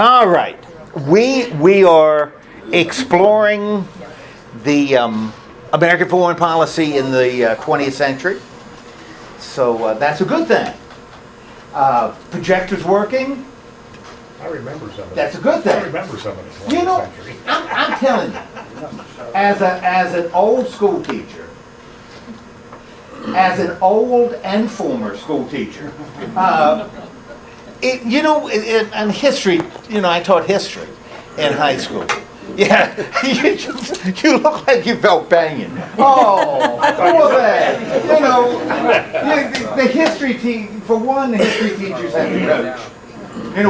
All right, we are exploring the American foreign policy in the 20th century, so that's a good thing. Projector's working. I remember some of it. That's a good thing. I remember some of the 20th You know, century. I'm telling you, as an old school teacher, as an old and former school teacher, in history, I taught history in high school. Yeah, you look like you felt banging. Oh, poor thing. The history for one, the history teachers had to coach.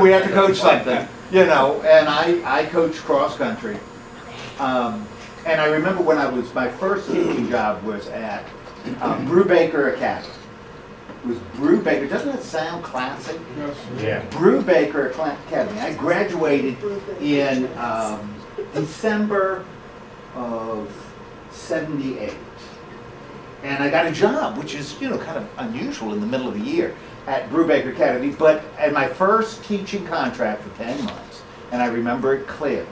We had to coach something, and I coached cross country. And I remember when my first teaching job was at Brubaker Academy. It was Brubaker. Doesn't that sound classic? Yes. Yeah. Brubaker Academy. I graduated in December of '78, and I got a job, which is kind of unusual in the middle of the year at Brubaker Academy. But at my first teaching contract for 10 months, and I remember it clearly,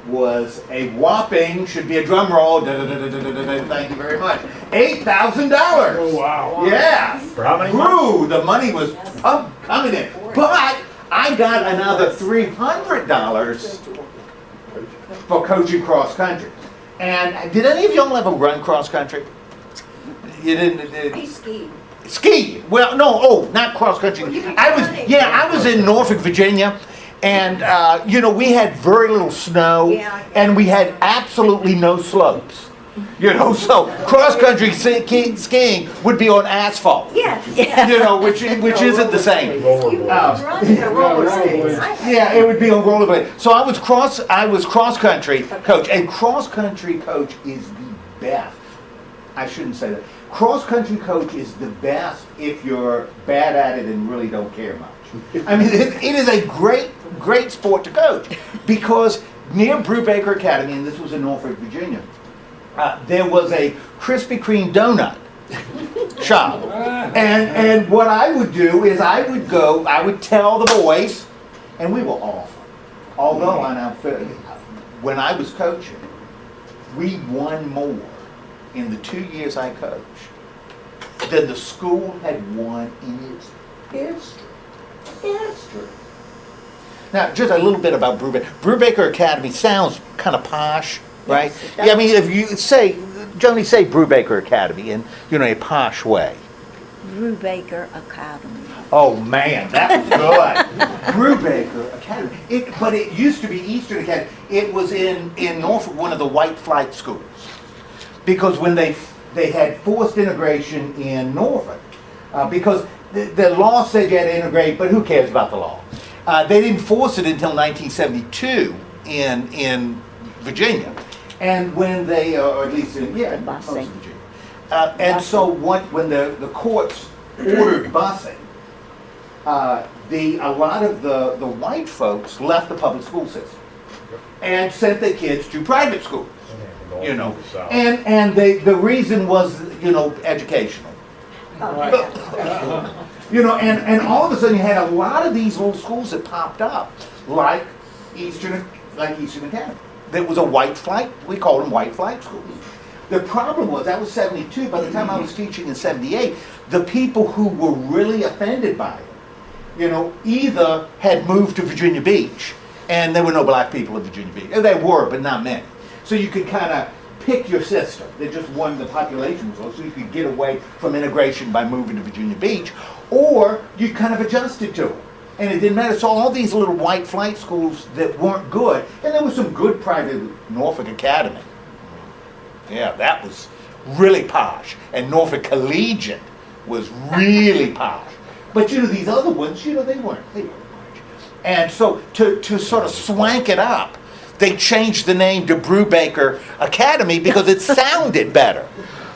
was a whopping, should be a drum roll, thank you very much, $8,000. Oh, wow. Yeah. For how many months? Ooh, the money was coming in. But I got another $300 for coaching cross country. And did any of y'all ever run cross country? You didn't? He skied. Ski. Well, no, not cross country. I was in Norfolk, Virginia. And, we had very little snow, and we had absolutely no slopes. So cross-country skiing would be on asphalt. Yes. Which isn't the same. Rollerblades. Yeah, it would be on rollerblades. So I was cross-country coach, and cross-country coach is the best. I shouldn't say that. Cross-country coach is the best if you're bad at it and really don't care much. I mean, it is a great sport to coach, because near Brubaker Academy, and this was in Norfolk, Virginia, there was a Krispy Kreme donut shop. And what I would do is I would tell the boys, and we were awful. Although when I was coaching, we won more in the 2 years I coached than the school had won in its history. Now, just a little bit about Brubaker. Brubaker Academy sounds kind of posh, right? Yes, Yeah, I mean, if you say Brubaker Academy in, a posh way. Brubaker Academy. Oh man, that was good. Brubaker Academy. But it used to be Eastern Academy. It was in Norfolk, one of the white flight schools. Because when they had forced integration in Norfolk, because the law said you had to integrate, but who cares about the law? They didn't force it until 1972 in Virginia, and when they, or at least in most of Virginia, and so when the courts ordered busing, a lot of the white folks left the public school system and sent their kids to private schools, and the reason was educational. And all of a sudden you had a lot of these little schools that popped up, like Eastern Academy. There was a white flight, we called them white flight schools. The problem was, that was 72, by the time I was teaching in 78, the people who were really offended by it, either had moved to Virginia Beach, and there were no black people in Virginia Beach. There were, but not many. So you could kind of pick your system. They just wanted the population was low, so you could get away from integration by moving to Virginia Beach, or you kind of adjusted to it. And it didn't matter. So all these little white flight schools that weren't good, and there was some good private, Norfolk Academy. Yeah, that was really posh. And Norfolk Collegiate was really posh. But these other ones, they weren't much. And so to sort of swank it up, they changed the name to Brubaker Academy because it sounded better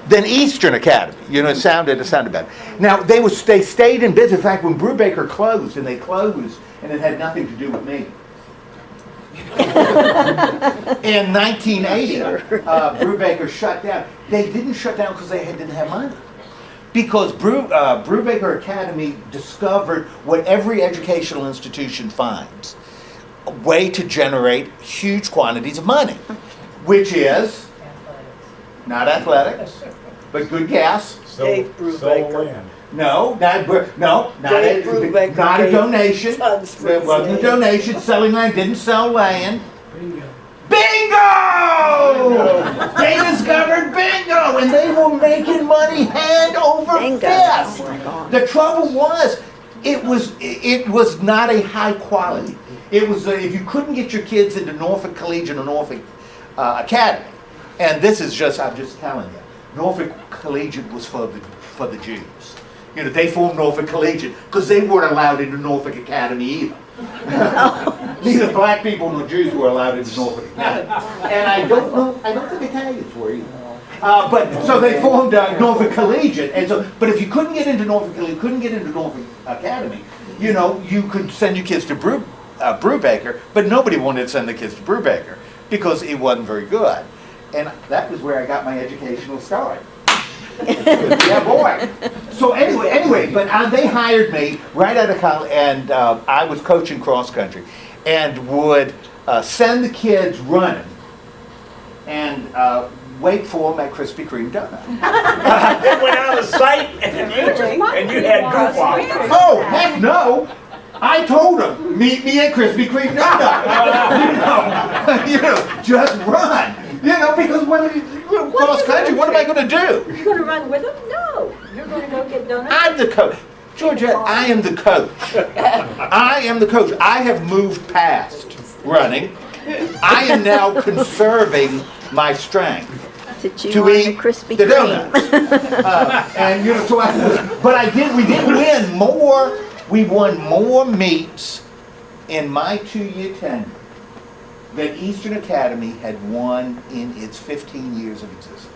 than Eastern Academy. It sounded better. Now they stayed in business. In fact, when Brubaker closed, and it had nothing to do with me. In 1980, Brubaker shut down. They didn't shut down because they didn't have money. Because Brubaker Academy discovered what every educational institution finds. way to generate huge quantities of money, which is not athletics, but good gas. Dave Brubaker. No, not Dave Brubaker not a gave donation. tons for It wasn't a his donation. Selling land, didn't sell land. Bingo. Bingo! They discovered bingo, and they were making money hand over Bingo. fist. Oh my God. The trouble was, it was not a high quality. It was if you couldn't get your kids into Norfolk Collegiate or Norfolk Academy, and this is just I'm just telling you, Norfolk Collegiate was for the Jews. You know, they formed Norfolk Collegiate because they weren't allowed into Norfolk Academy either. Neither black people nor Jews were allowed into Norfolk Academy. And I don't think Italians were either. But so they formed Norfolk Collegiate, and so. But if you couldn't get into Norfolk Collegiate, couldn't get into Norfolk Academy, you know, you could send your kids to Brubaker, but nobody wanted to send the kids to Brubaker because it wasn't very good. And that was where I got my educational start. Yeah, boy. So anyway, but they hired me right out of college, and I was coaching cross country, and would send the kids running, and wait for them at Krispy Kreme donut. It went out of sight, and you had goof off. Oh, heck no! I told them, meet me at Krispy Kreme donut. you know, just run. You know, because when you cross country, what am I going to do? You're going to run with them? No. You're going to go get donuts? I'm the coach. Georgia, I am the coach. I am the coach. I have moved past running. I am now conserving my strength To chew to on the eat Krispy the Kreme. donuts. And you know, so we did win more. We won more meets in my 2-year tenure that Eastern Academy had won in its 15 years of existence.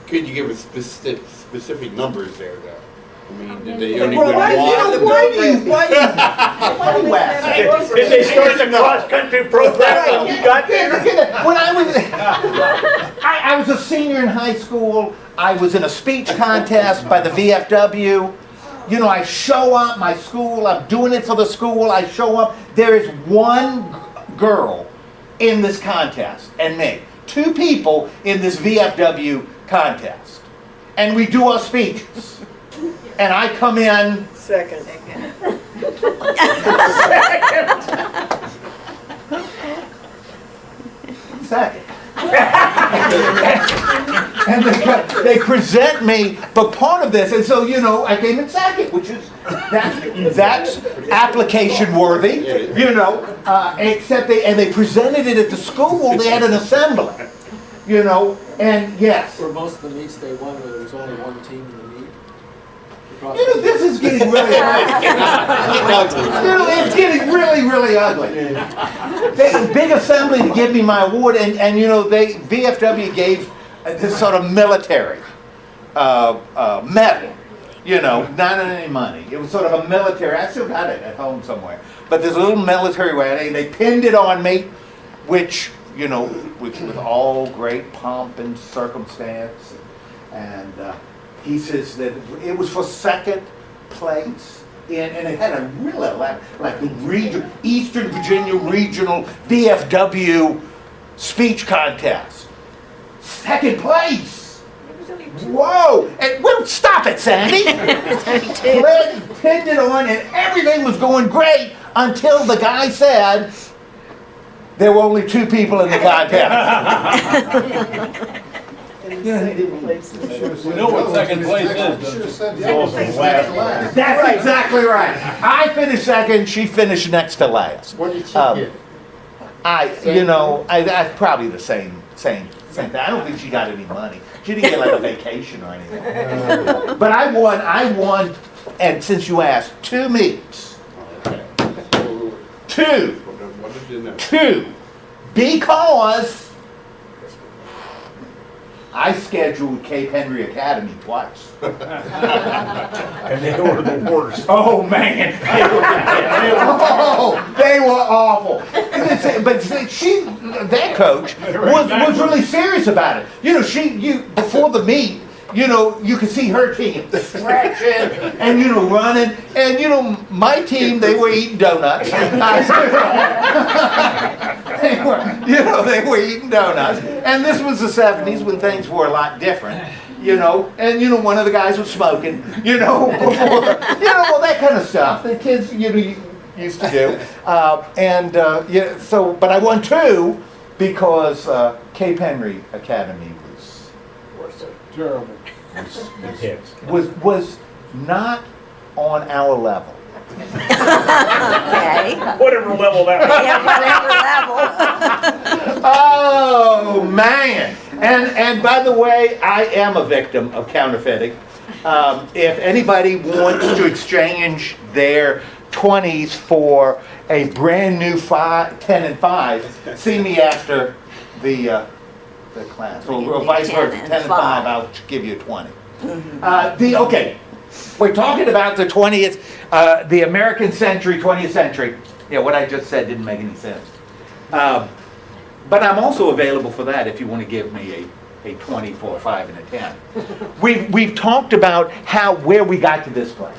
Could you give us specific numbers there, though? I mean, did they only Well, win why do you one? Did they start the cross-country program when you got there? When I was a senior in high school, I was in a speech contest by the VFW. You know, I show up, my school, I'm doing it for the school, I show up. There is one girl in this contest, and me. 2 people in this VFW contest. And we do our speeches. And I come in Second. second. And they present me, but part of this, and so, you know, I came in second, which is, that's application worthy, you know, except they presented it at the school, they had an assembly, you know, and yes. For most of the meets they won, there was only one team in the meet. You know, this is getting really ugly. It's getting really, really ugly. They had a big assembly to give me my award, and you know, VFW gave this sort of military medal. You know, not any money. It was sort of a military. I still got it at home somewhere. But this little military way, they pinned it on me, which, you know, with all great pomp and circumstance, and he says that it was for second place, and it had a really like the Eastern Virginia Regional VFW speech contest. Second place. Whoa! And well, stop it, Sandy. Fred pinned it on, and everything was going great until the guy said there were only 2 people in the contest. We know what second place is, don't you? That's exactly right. I finished second. She finished next to last. What did she get? I probably the same thing. I don't think she got any money. She didn't get like a vacation or anything. But I won, and since you asked, 2 meets. Okay. 2. What did you know? 2. Because I scheduled Cape Henry Academy twice. And they were the worst. Oh man! They were awful. But that coach was really serious about it. You know, before the meet, you could see her team stretching and, running. And, my team, they were eating donuts. they were eating donuts. And this was the 70s when things were a lot different, And, one of the guys was smoking, all that kind of stuff that kids, used to do. But I won 2 because Cape Henry Academy Terrible. was not on our level. Okay. Whatever level that Yeah, whatever level. Oh man! And by the way, I am a victim of counterfeiting. If anybody wants to exchange their 20s for a brand new 10 and 5, see me after the class, or vice versa. 10 and 5, I'll give you a 20. Okay, we're talking about the 20th, the American century, 20th century. Yeah, what I just said didn't make any sense. But I'm also available for that if you want to give me a 20 for a 5 and a 10. We've talked about where we got to this place.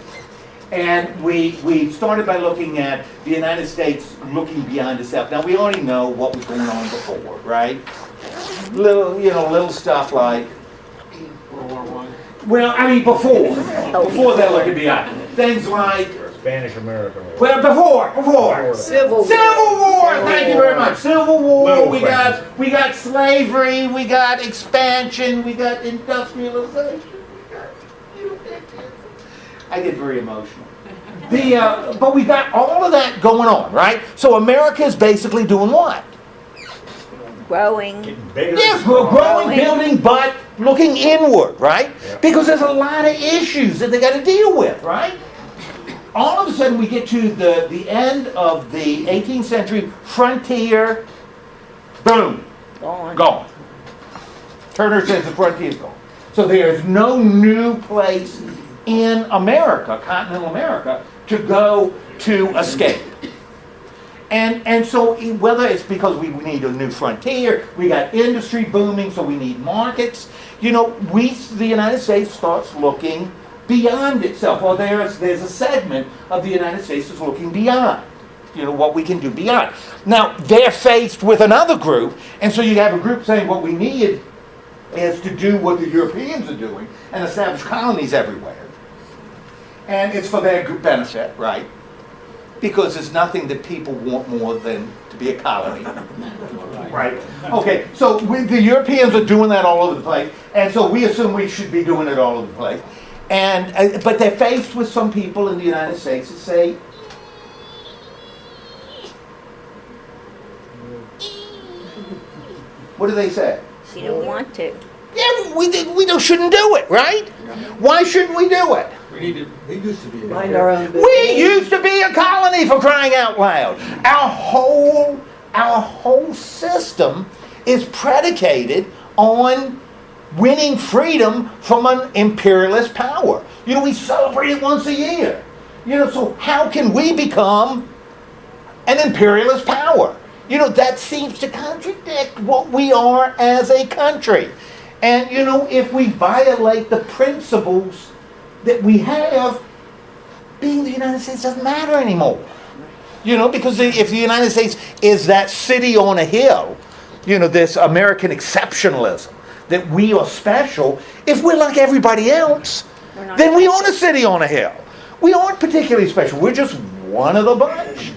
And we started by looking at the United States looking beyond itself. Now we already know what was going on before, right? Little stuff like World War I. Well, I mean before they're looking beyond things like Spanish American War. well before Civil War. Thank you very much. Civil War. Little We got slavery. We got expansion. We got industrialization. I get very emotional. But we got all of that going on, right? So America is basically doing what? Growing. Getting bigger. Yes, we're growing, building, but looking inward, right? Yeah. Because there's a lot of issues that they got to deal with, right? All of a sudden we get to the end of the 18th century, frontier, boom, gone. Turner says the frontier's gone. So there's no new place in America, continental America, to go to escape. And so whether it's because we need a new frontier, we got industry booming, so we need markets, the United States starts looking beyond itself. Or there's a segment of the United States that's looking beyond, what we can do beyond. Now, they're faced with another group, and so you have a group saying what we need is to do what the Europeans are doing and establish colonies everywhere. And it's for their benefit, right? Because there's nothing that people want more than to be a colony. Right? Okay, so the Europeans are doing that all over the place, and so we assume we should be doing it all over the place. But they're faced with some people in the United States that say, what do they say? You don't want to. Yeah, we shouldn't do it, right? Why shouldn't we do it? We used to be. Mind our own business. We used to be a colony, for crying out loud. Our whole system is predicated on winning freedom from an imperialist power. We celebrate it once a year. So how can we become an imperialist power? That seems to contradict what we are as a country. And, if we violate the principles that we have, being the United States doesn't matter anymore. Because if the United States is that city on a hill, this American exceptionalism, that we are special, if we're like everybody else, then we aren't a city on a hill. We aren't particularly special. We're just one of the bunch.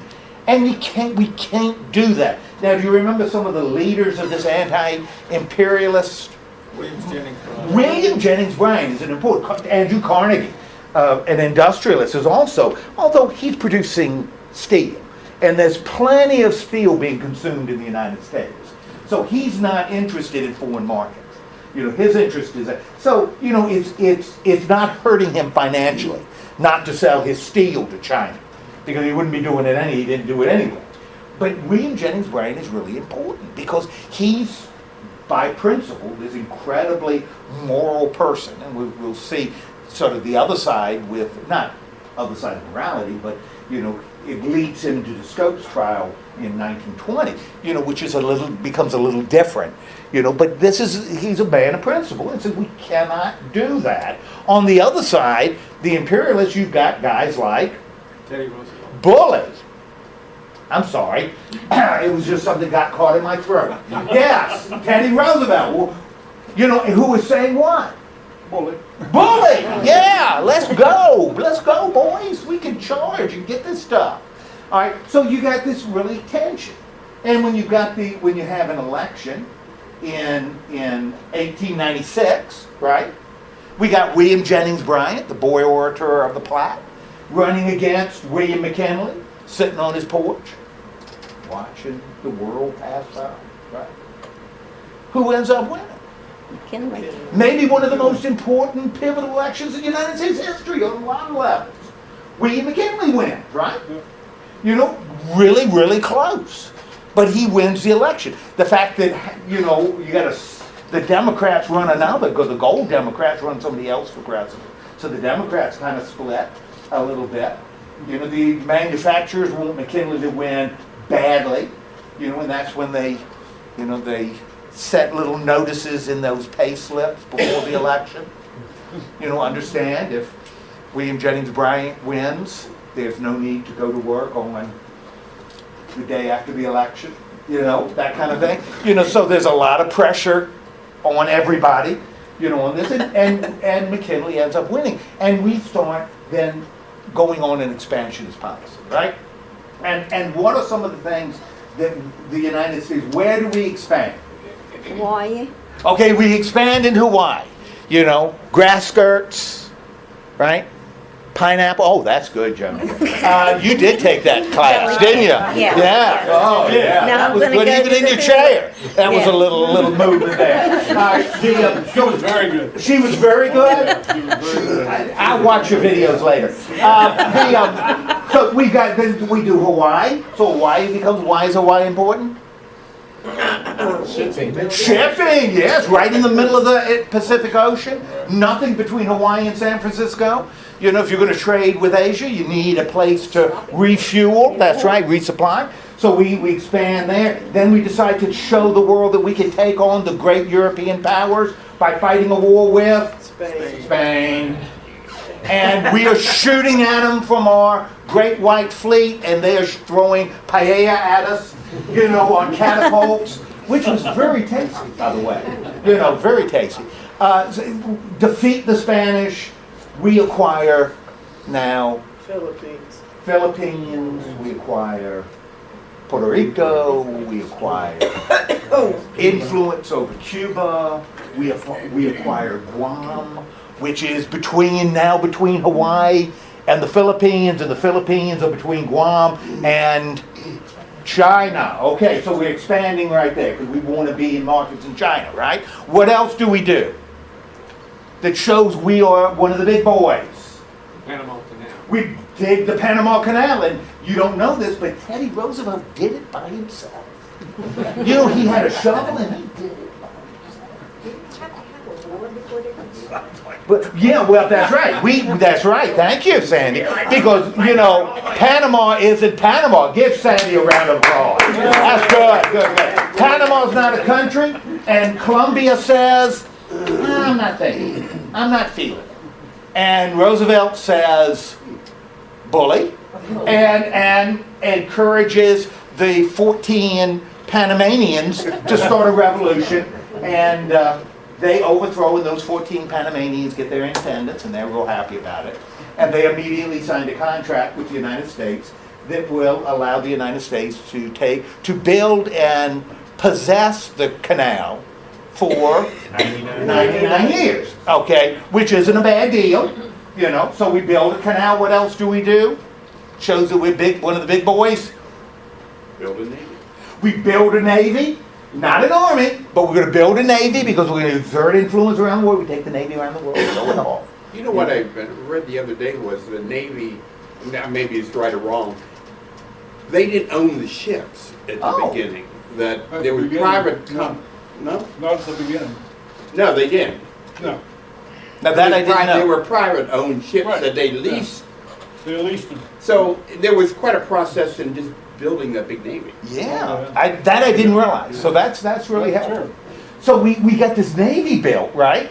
And we can't do that. Now, do you remember some of the leaders of this anti-imperialist? William Jennings Bryan is an important. Andrew Carnegie, an industrialist, is also, although he's producing steel, and there's plenty of steel being consumed in the United States. So he's not interested in foreign markets. His interest is that. So, it's not hurting him financially not to sell his steel to China, because he wouldn't be doing it he didn't do it anyway. But William Jennings Bryan is really important because he's, by principle, this incredibly moral person, and we'll see sort of the other side with, not other side of morality, but it leads him to the Scopes trial in 1920, which is becomes a little different, but he's a man of principle and says we cannot do that. On the other side, the imperialists, you've got guys like Teddy Roosevelt. Bully. I'm sorry, it was just something that got caught in my throat. Yes, Teddy Roosevelt, who was saying what? Bully. Bully! Yeah, let's go, boys. We can charge and get this stuff. All right, so you got this really tension, and when you have an election in 1896, right? We got William Jennings Bryan, the boy orator of the Platte, running against William McKinley, sitting on his porch, watching the world pass by, right? Who ends up winning? McKinley. Maybe one of the most important pivotal elections in United States history on a lot of levels. William McKinley wins, right? Really, really close. But he wins the election. The fact that, the Democrats run another, because the gold Democrats run somebody else for president. So the Democrats kind of split a little bit. The manufacturers want McKinley to win badly, and that's when they set little notices in those pay slips before the election. Understand if William Jennings Bryan wins, there's no need to go to work on the day after the election, that kind of thing. So there's a lot of pressure on everybody, on this, and McKinley ends up winning. And we start then going on an expansionist policy, right? And what are some of the things that the United States, where do we expand? Hawaii. Okay, we expand in Hawaii. Grass skirts, right? Pineapple. Oh, that's good, Joan. You did take that class, didn't you? Yeah. Yeah. Oh, yeah. Now That I'm was gonna good, go even to in the your theater. chair. That was Yeah. a little movement there. All right. She was very good. She was very good. She was very good. I'll watch your videos later. So then we do Hawaii. So Hawaii becomes, why is Hawaii important? Shipping, yes, right in the middle of the Pacific Ocean. Nothing between Hawaii and San Francisco. If you're going to trade with Asia, you need a place to refuel. That's right, resupply. So we expand there. Then we decide to show the world that we can take on the great European powers by fighting a war with Spain. And we are shooting at them from our great white fleet, and they are throwing paella at us, on catapults, which was very tasty, by the way. Very tasty. Defeat the Spanish. We acquire now Philippines. We acquire Puerto Rico. We acquire influence over Cuba. We acquire Guam, which is between Hawaii and the Philippines are between Guam and China. Okay, so we're expanding right there because we want to be in markets in China, right? What else do we do that shows we are one of the big boys? Panama Canal. We dig the Panama Canal, and you don't know this, but Teddy Roosevelt did it by himself. He had a shovel and he did it by himself. But yeah, well, that's right. That's right. Thank you, Sandy. Because Panama isn't Panama. Give Sandy a round of applause. That's good. Panama's not a country, and Colombia says, I'm not thinking. I'm not feeling it. And Roosevelt says, bully, and encourages the 14 Panamanians to start a revolution, and they overthrow, and those 14 Panamanians get their independence, and they're real happy about it. And they immediately signed a contract with the United States that will allow the United States to build and possess the canal for 99 years, okay, which isn't a bad deal, So we build a canal. What else do we do? Shows that we're one of the big boys. Build a navy. We build a navy, not an army, but we're going to build a navy because we're going to exert influence around the world. We take the navy around the world, show it off. You know what I read the other day was the Navy, now maybe it's right or wrong, they didn't own the ships at the beginning. That At there the was beginning, private, no. no? Not at the beginning. No, they didn't. No. Now that I didn't know. They were private owned ships Right. that they leased So at least, So there was quite a process in just building a big navy. Yeah, that I didn't realize. So that's really helpful. So we got this navy built, right?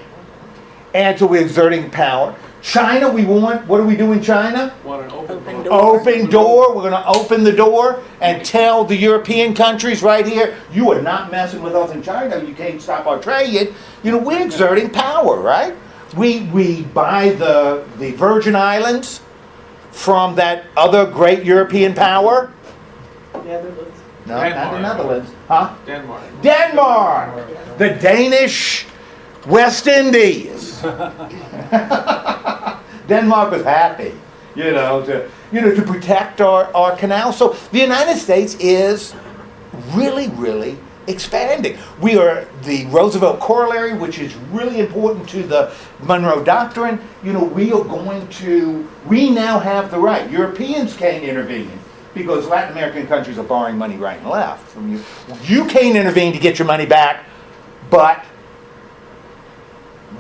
And so we're exerting power. China, what do we do in China? Want an open door? Open door. We're going to open the door and tell the European countries right here, you are not messing with us in China. You can't stop our trade. You know, we're exerting power, right? We buy the Virgin Islands from that other great European power. Netherlands. No, not the Netherlands. Huh? Denmark. Denmark. The Danish West Indies. Denmark was happy, to protect our canal. So the United States is really, really expanding. We are the Roosevelt corollary, which is really important to the Monroe Doctrine. We now have the right. Europeans can't intervene because Latin American countries are borrowing money right and left from you. You can't intervene to get your money back, but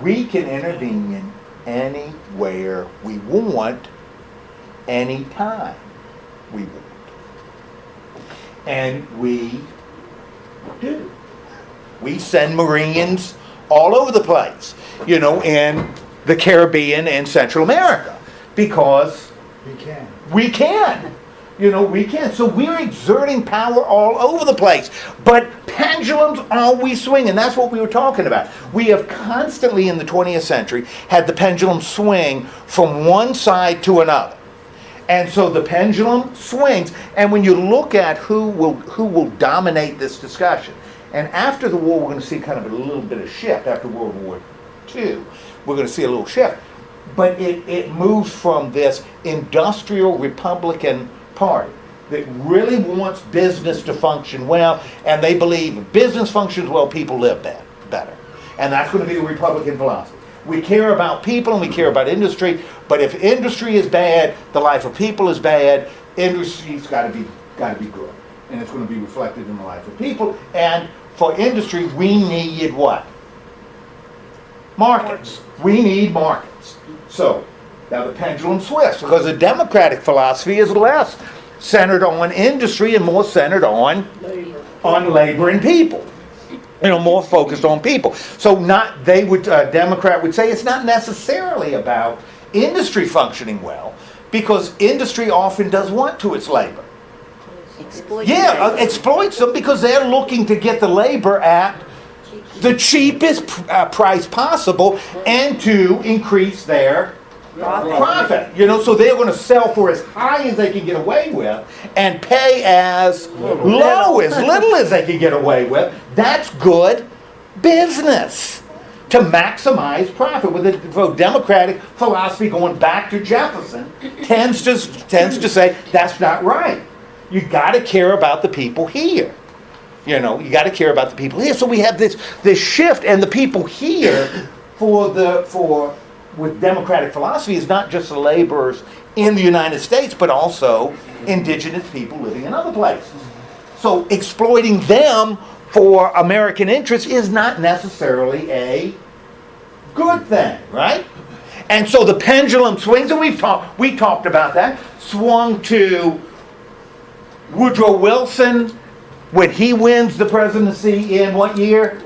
we can intervene anywhere we want, anytime we want. And we do. We send Marines all over the place, in the Caribbean and Central America, because we can. We can. So we're exerting power all over the place. But pendulums always swing, and that's what we were talking about. We have constantly in the 20th century had the pendulum swing from one side to another. And so the pendulum swings, and when you look at who will dominate this discussion, and after the war we're going to see kind of a little bit of shift. After World War II, we're going to see a little shift. But it moves from this industrial Republican Party that really wants business to function well, and they believe if business functions well, people live better. And that's going to be the Republican philosophy. We care about people and we care about industry, but if industry is bad, the life of people is bad. Industry's got to be good, and it's going to be reflected in the life of people. And for industry, we need what? Markets. We need markets. So now the pendulum swings, because the democratic philosophy is less centered on industry and more centered on labor and people. More focused on people. So Democrat would say it's not necessarily about industry functioning well, because industry often does what to its labor? Exploits them, because they're looking to get the labor at the cheapest price possible and to increase their profit. So they're going to sell for as high as they can get away with and pay as little as they can get away with. That's good business to maximize profit. With the democratic philosophy, going back to Jefferson, tends to say that's not right. You got to care about the people here. You got to care about the people here. So we have this shift, and the people here with democratic philosophy is not just the laborers in the United States, but also indigenous people living in other places. So exploiting them for American interests is not necessarily a good thing, right? And so the pendulum swings, and we talked about that, swung to Woodrow Wilson when he wins the presidency in what year?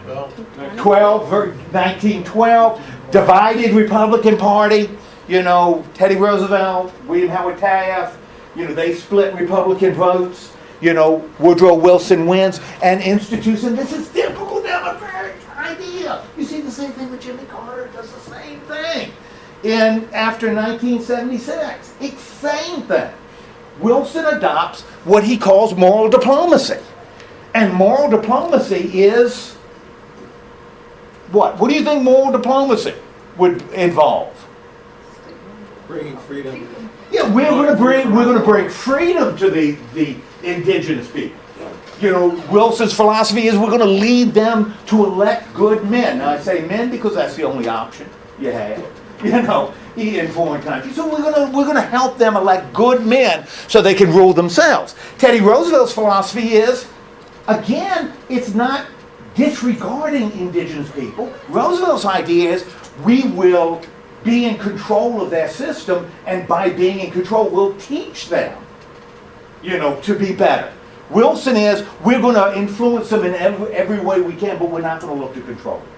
1912. Divided Republican Party, Teddy Roosevelt, William Howard Taft, they split Republican votes. Woodrow Wilson wins and institutes, and this is typical Democratic idea. You see the same thing with Jimmy Carter, does the same thing. After 1976, it's same thing. Wilson adopts what he calls moral diplomacy. And moral diplomacy is what? What do you think moral diplomacy would involve? Bringing freedom. Yeah, we're going to bring freedom to the indigenous people. Wilson's philosophy is we're going to lead them to elect good men. Now I say men because that's the only option you have. In foreign countries. So we're going to help them elect good men so they can rule themselves. Teddy Roosevelt's philosophy is, again, it's not disregarding indigenous people. Roosevelt's idea is we will be in control of their system, and by being in control, we'll teach them, to be better. Wilson is, we're going to influence them in every way we can, but we're not going to look to control them.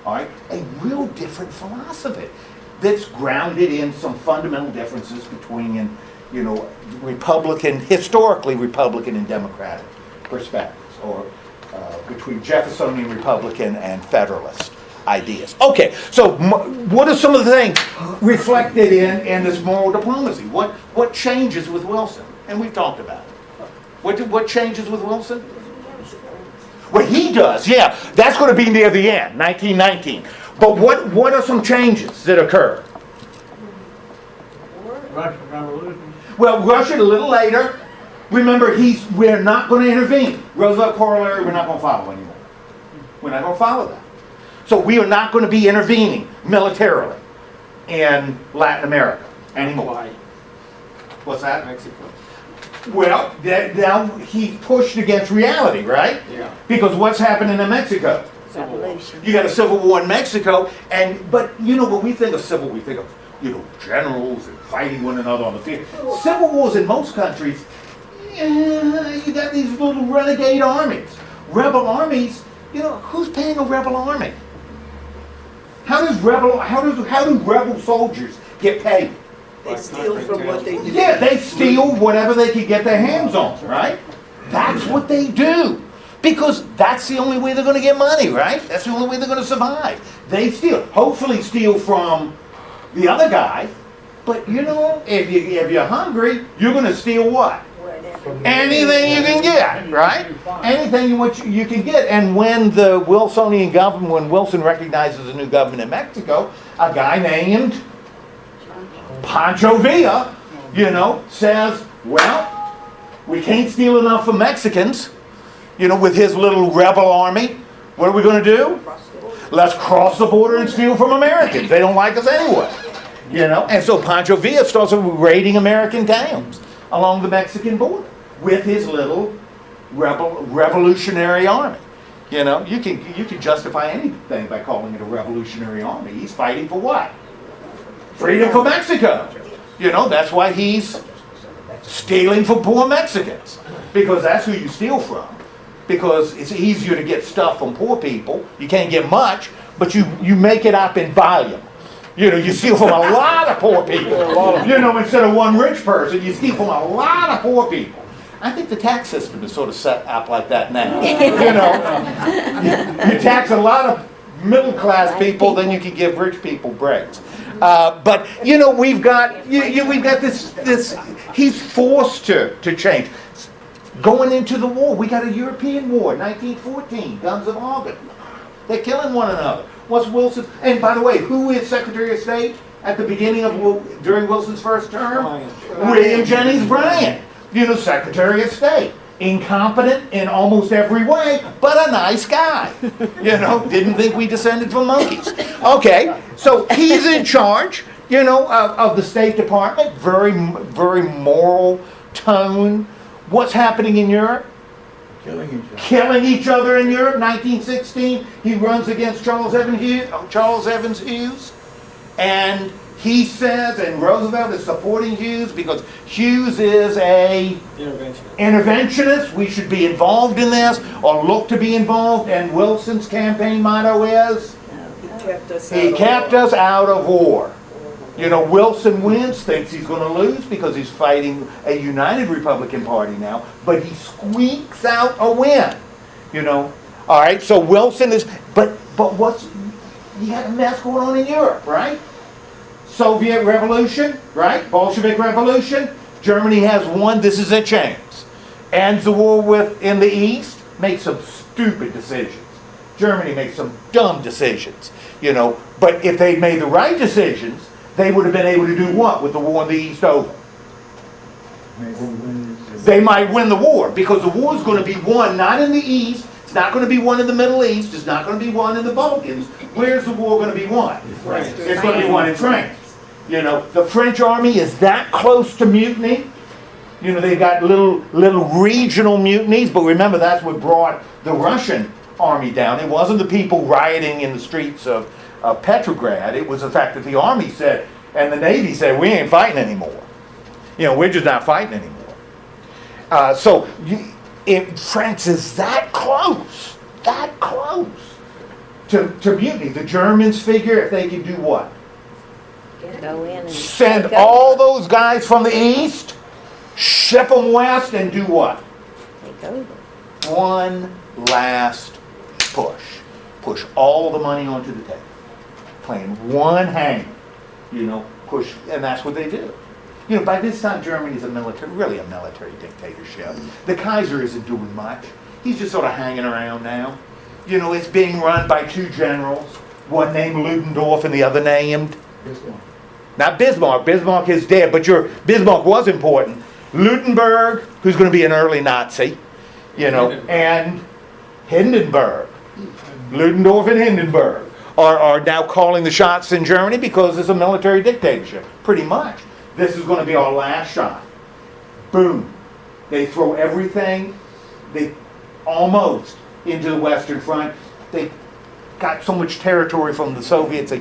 All right? A real different philosophy that's grounded in some fundamental differences between, historically Republican and Democratic perspectives, or between Jeffersonian Republican and Federalist ideas. Okay, so what are some of the things reflected in this moral diplomacy? What changes with Wilson? And we've talked about it. What changes with Wilson? Well, he does, yeah. That's going to be near the end, 1919. But what are some changes that occur? Russian Revolution. Well, Russia a little later. Remember, we're not going to intervene. Roosevelt corollary, we're not going to follow anymore. We're not going to follow that. So we are not going to be intervening militarily in Latin America anymore. Why? What's that? Mexico. Well, now he's pushed against reality, right? Yeah. Because what's happening in Mexico? Revolution. You got a civil war in Mexico, but when we think of civil, we think of generals and fighting one another on the field. Civil wars in most countries, you got these little renegade armies, rebel armies. Who's paying a rebel army? How do rebel soldiers get paid? They steal from what they do. Yeah, they steal whatever they can get their hands on, right? That's what they do. Because that's the only way they're going to get money, right? That's the only way they're going to survive. They steal. Hopefully steal from the other guy. But if you're hungry, you're going to steal what? Anything you can get, right? Anything you can get. And when the Wilsonian government, when Wilson recognizes a new government in Mexico, a guy named Pancho Villa, says, well, we can't steal enough from Mexicans, with his little rebel army. What are we going to do? Let's cross the border and steal from Americans. They don't like us anyway. And so Pancho Villa starts raiding American towns along the Mexican border with his little revolutionary army. You can justify anything by calling it a revolutionary army. He's fighting for what? Freedom for Mexico. That's why he's stealing from poor Mexicans. Because that's who you steal from. Because it's easier to get stuff from poor people. You can't get much, but you make it up in volume. You steal from a lot of poor people. Instead of one rich person, you steal from a lot of poor people. I think the tax system is sort of set up like that now. You tax a lot of middle class people, then you can give rich people breaks. But we've got this. He's forced to change. Going into the war, we got a European war, 1914, Guns of August. They're killing one another. What's Wilson? And by the way, who is Secretary of State at the beginning during Wilson's first term? William Jennings Bryan. Secretary of State. Incompetent in almost every way, but a nice guy. Didn't think we descended from monkeys. Okay, so he's in charge, of the State Department. Very, very moral tone. What's happening in Europe? Killing each other in Europe. 1916, he runs against Charles Evans Hughes, and he says, and Roosevelt is supporting Hughes because Hughes is a interventionist. We should be involved in this, or look to be involved. And Wilson's campaign motto is, he kept us out of war. Wilson wins, thinks he's going to lose because he's fighting a united Republican Party now, but he squeaks out a win. All right, so Wilson is, but you got a mess going on in Europe, right? Soviet Revolution, right? Bolshevik Revolution. Germany has won. This is a chance. Ends the war in the East. Makes some stupid decisions. Germany makes some dumb decisions. But if they made the right decisions, they would have been able to do what with the war in the East over? They might win the war, because the war is going to be won not in the East. It's not going to be won in the Middle East. It's not going to be won in the Balkans. Where's the war going to be won? It's going to be won in France. The French army is that close to mutiny. They've got little regional mutinies, but remember, that's what brought the Russian army down. It wasn't the people rioting in the streets of Petrograd. It was the fact that the Army said, and the Navy said, we ain't fighting anymore. We're just not fighting anymore. If France is that close to mutiny, the Germans figure if they can do what? Go in and Send take all over. those guys from the east, ship them west, and do what? Take over. One last push. Push all the money onto the table. Playing one hand. Push, and that's what they do. By this time Germany's really a military dictatorship. The Kaiser isn't doing much. He's just sort of hanging around now. It's being run by two generals, one named Ludendorff and the other named not Bismarck. Bismarck is dead, but Bismarck was important. Ludendorff, who's going to be an early Nazi, and Hindenburg. Ludendorff and Hindenburg are now calling the shots in Germany because it's a military dictatorship, pretty much. This is going to be our last shot. Boom. They throw everything, almost into the Western Front. They got so much territory from the Soviets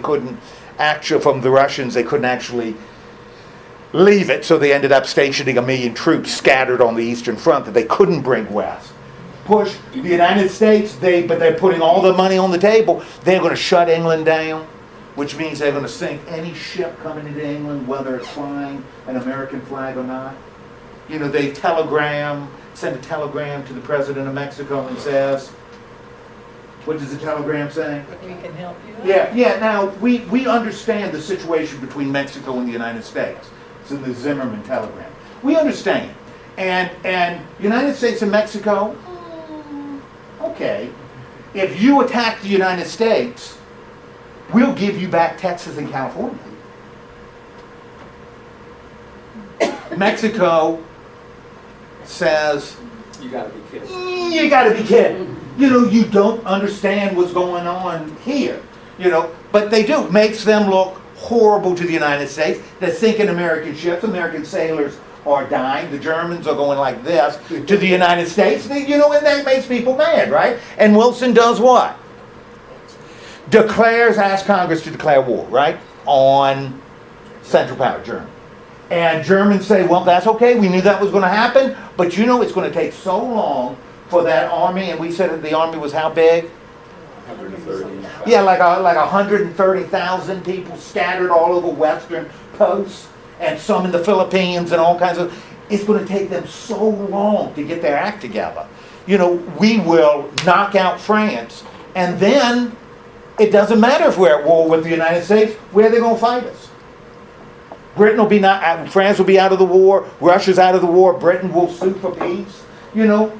from the Russians, they couldn't actually leave it, so they ended up stationing 1 million troops scattered on the Eastern Front that they couldn't bring west. Push the United States, but they're putting all the money on the table. They're going to shut England down, which means they're going to sink any ship coming into England, whether it's flying an American flag or not. They send a telegram to the president of Mexico and says, what does the telegram say? We can help you. Yeah. Now, we understand the situation between Mexico and the United States. It's in the Zimmerman telegram. We understand. And United States and Mexico, okay. If you attack the United States, we'll give you back Texas and California. Mexico says, You gotta be kidding. you gotta be kidding. You don't understand what's going on here. But they do. Makes them look horrible to the United States. They're sinking American ships. American sailors are dying. The Germans are going like this to the United States. And that makes people mad, right? And Wilson does what? Asks Congress to declare war, right? On Central Power, Germany. And Germans say, well, that's okay. We knew that was going to happen. But it's going to take so long for that army. And we said that the army was how big? 130. Yeah, like 130,000 people scattered all over western coasts and some in the Philippines and all kinds of... It's going to take them so long to get their act together. We will knock out France, and then it doesn't matter if we're at war with the United States. Where are they going to fight us? France will be out of the war. Russia's out of the war. Britain will sue for peace. Who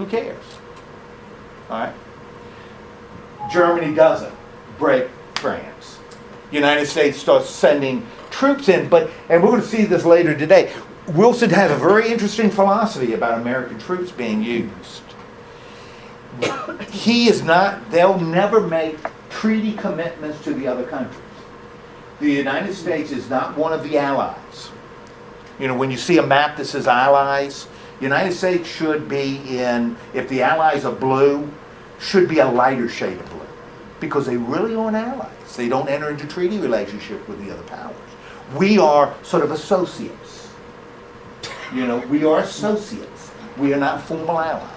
cares? All right. Germany doesn't break France. United States starts sending troops in, and we're going to see this later today. Wilson has a very interesting philosophy about American troops being used. They'll never make treaty commitments to the other countries. The United States is not one of the allies. When you see a map that says allies, United States should be if the allies are blue, should be a lighter shade of blue. Because they really aren't allies. They don't enter into treaty relationship with the other powers. We are sort of associates. We are associates. We are not formal allies.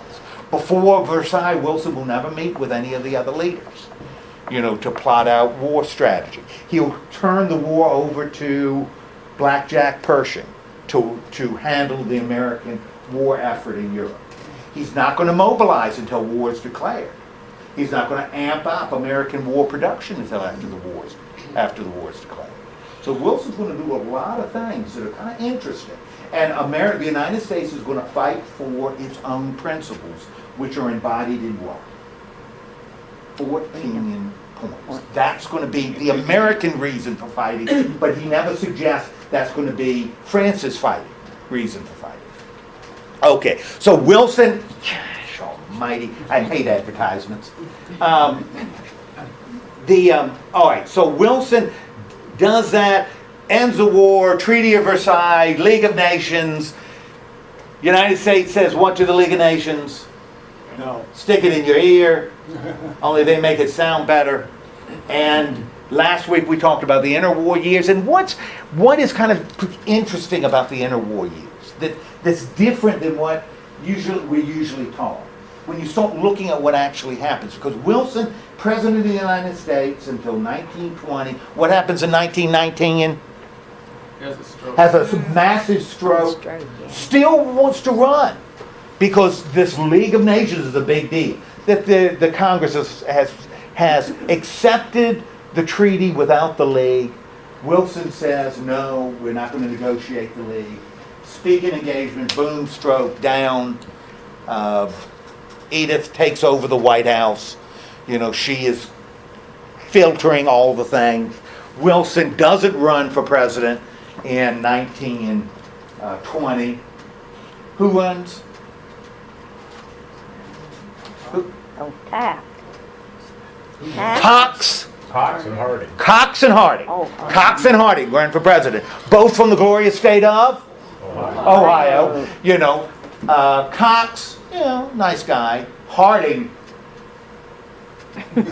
Before Versailles, Wilson will never meet with any of the other leaders, to plot out war strategy. He'll turn the war over to Blackjack Pershing to handle the American war effort in Europe. He's not going to mobilize until war is declared. He's not going to amp up American war production until after the war is declared. So Wilson's going to do a lot of things that are kind of interesting. And the United States is going to fight for its own principles, which are embodied in what? 14 points. That's going to be the American reason for fighting, but he never suggests that's going to be France's reason for fighting. Okay, so Wilson, gosh almighty, I hate advertisements. All right, so Wilson does that, ends the war, Treaty of Versailles, League of Nations. United States says what to the League of Nations? No. Stick it in your ear, only they make it sound better. And last week we talked about the interwar years, and what is kind of interesting about the interwar years that's different than what we usually talk. When you start looking at what actually happens, because Wilson, President of the United States until 1920, what happens in 1919? Has a massive stroke, still wants to run, because this League of Nations is a big deal. That the Congress has accepted the treaty without the League. Wilson says, no, we're not going to negotiate the League. Speaking engagement, boom, stroke, down. Edith takes over the White House. She is filtering all the things. Wilson doesn't run for president in 1920. Who runs? Oh, Taft. Cox. Cox and Harding. Cox and Harding. Oh, Cox and Harding ran for president. Both from the glorious state of Ohio. Cox, nice guy. Harding. He must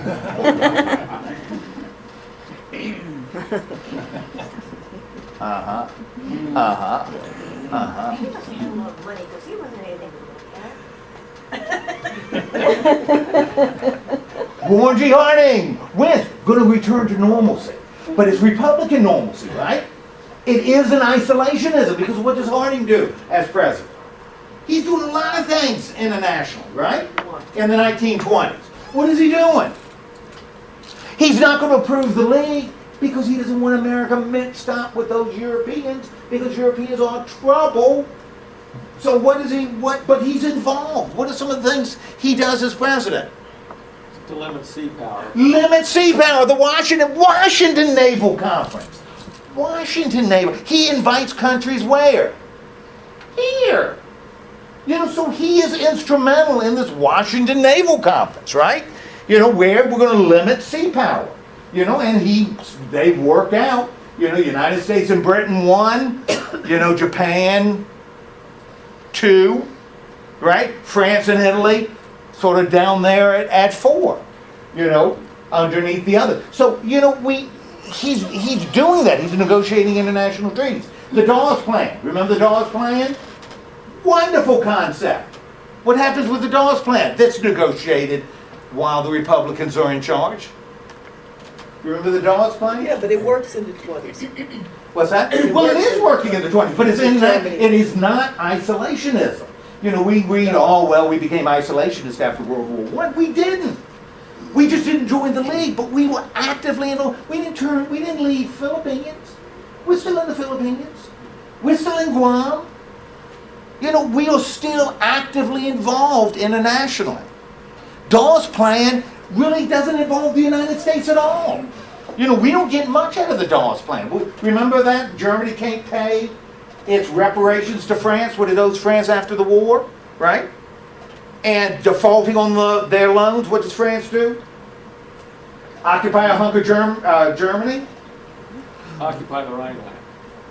have a lot of money because he wasn't anything to look at. Warren G. Harding wins. Going to return to normalcy. But it's Republican normalcy, right? It is an isolationism, because what does Harding do as president? He's doing a lot of things internationally, right? In the 1920s. What is he doing? He's not going to approve the League because he doesn't want America mixed up with those Europeans, because Europeans are trouble. So but he's involved. What are some of the things he does as president? To limit sea power. Limit sea power. The Washington Naval Conference. Washington Naval. He invites countries where? Here. So he is instrumental in this Washington Naval Conference, right? Where we're going to limit sea power. And they work out. United States and Britain 1. Japan 2. Right? France and Italy sort of down there at 4. Underneath the other. So, he's doing that. He's negotiating international treaties. The Dawes Plan. Remember the Dawes Plan? Wonderful concept. What happens with the Dawes Plan? That's negotiated while the Republicans are in charge. You remember the Dawes Plan? Yeah, but it works in the 20s. What's that? Well, it is working in the 20s, but it is not isolationism. We read, we became isolationist after World War I. We didn't. We just didn't join the League, but we were actively involved. We didn't leave Philippines. We're still in the Philippines. We're still in Guam. We are still actively involved internationally. Dawes Plan really doesn't involve the United States at all. We don't get much out of the Dawes Plan. Remember that? Germany can't pay its reparations to France. What did those France after the war? Right? And defaulting on their loans, what does France do? Occupy a hunk of Germany? Occupy the Rhineland.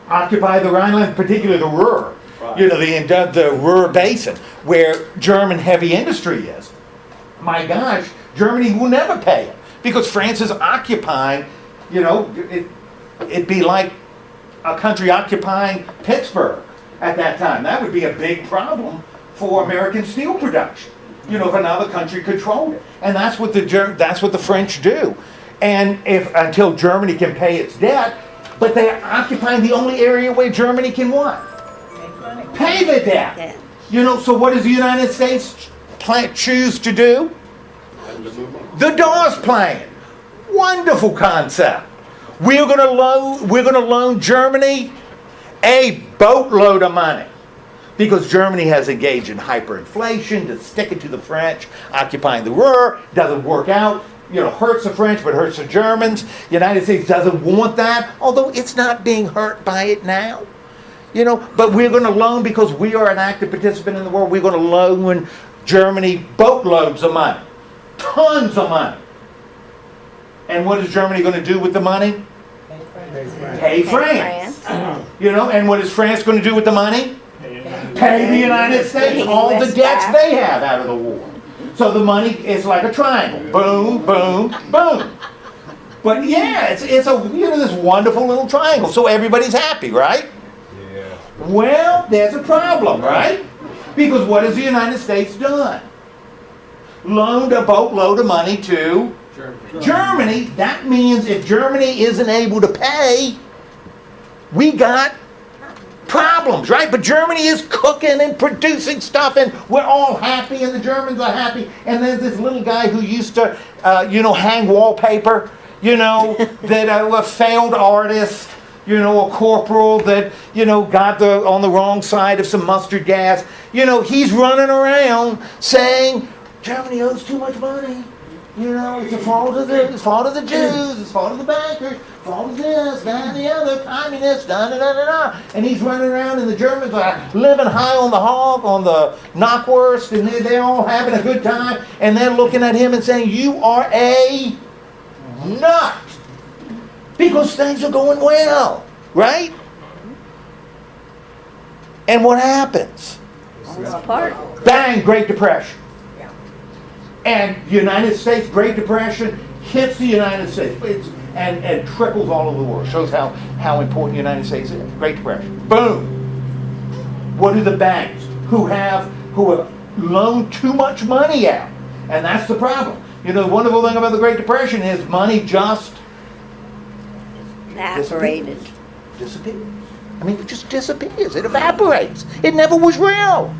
Occupy the Rhineland, particularly the Ruhr. Right. The Ruhr Basin, where German heavy industry is. My gosh, Germany will never pay it, because France is occupying, it'd be like a country occupying Pittsburgh at that time. That would be a big problem for American steel production, if another country controlled it. And that's what the French do. And until Germany can pay its debt, but they're occupying the only area where Germany can what? Pay the debt. So what does the United States choose to do? The Dawes Plan. Wonderful concept. We're going to loan Germany a boatload of money, because Germany has engaged in hyperinflation to stick it to the French, occupying the Ruhr. Doesn't work out. Hurts the French, but hurts the Germans. United States doesn't want that, although it's not being hurt by it now. But we're going to loan, because we are an active participant in the world. We're going to loan Germany boatloads of money. Tons of money. And what is Germany going to do with the money? Pay France. And what is France going to do with the money? Pay the United States all the debts they have out of the war. So the money is like a triangle. Boom, boom, boom. But yeah, it's a this wonderful little triangle. So everybody's happy, right? Yeah. Well, there's a problem, right? Because what has the United States done? Loaned a boatload of money to Germany. That means if Germany isn't able to pay, we got problems, right? But Germany is cooking and producing stuff, and we're all happy, and the Germans are happy. And there's this little guy who used to, hang wallpaper, that a failed artist, a corporal that, got on the wrong side of some mustard gas. He's running around saying, Germany owes too much money. It's the fault of the Jews, it's the fault of the bankers, fault of this, that, and the other, communists, da-da-da-da-da. And he's running around, and the Germans are living high on the hog, on the knockwurst, and they're all having a good time, and they're looking at him and saying, you are a nut. Because things are going well, right? And what happens? Bang, Great Depression. And the United States, Great Depression hits the United States and trickles all over the world. Shows how important the United States is. Great Depression. Boom. What do the banks who have loaned too much money out? And that's the problem. The wonderful thing about the Great Depression is money just Evaporated. disappears. It just disappears. It evaporates. It never was real.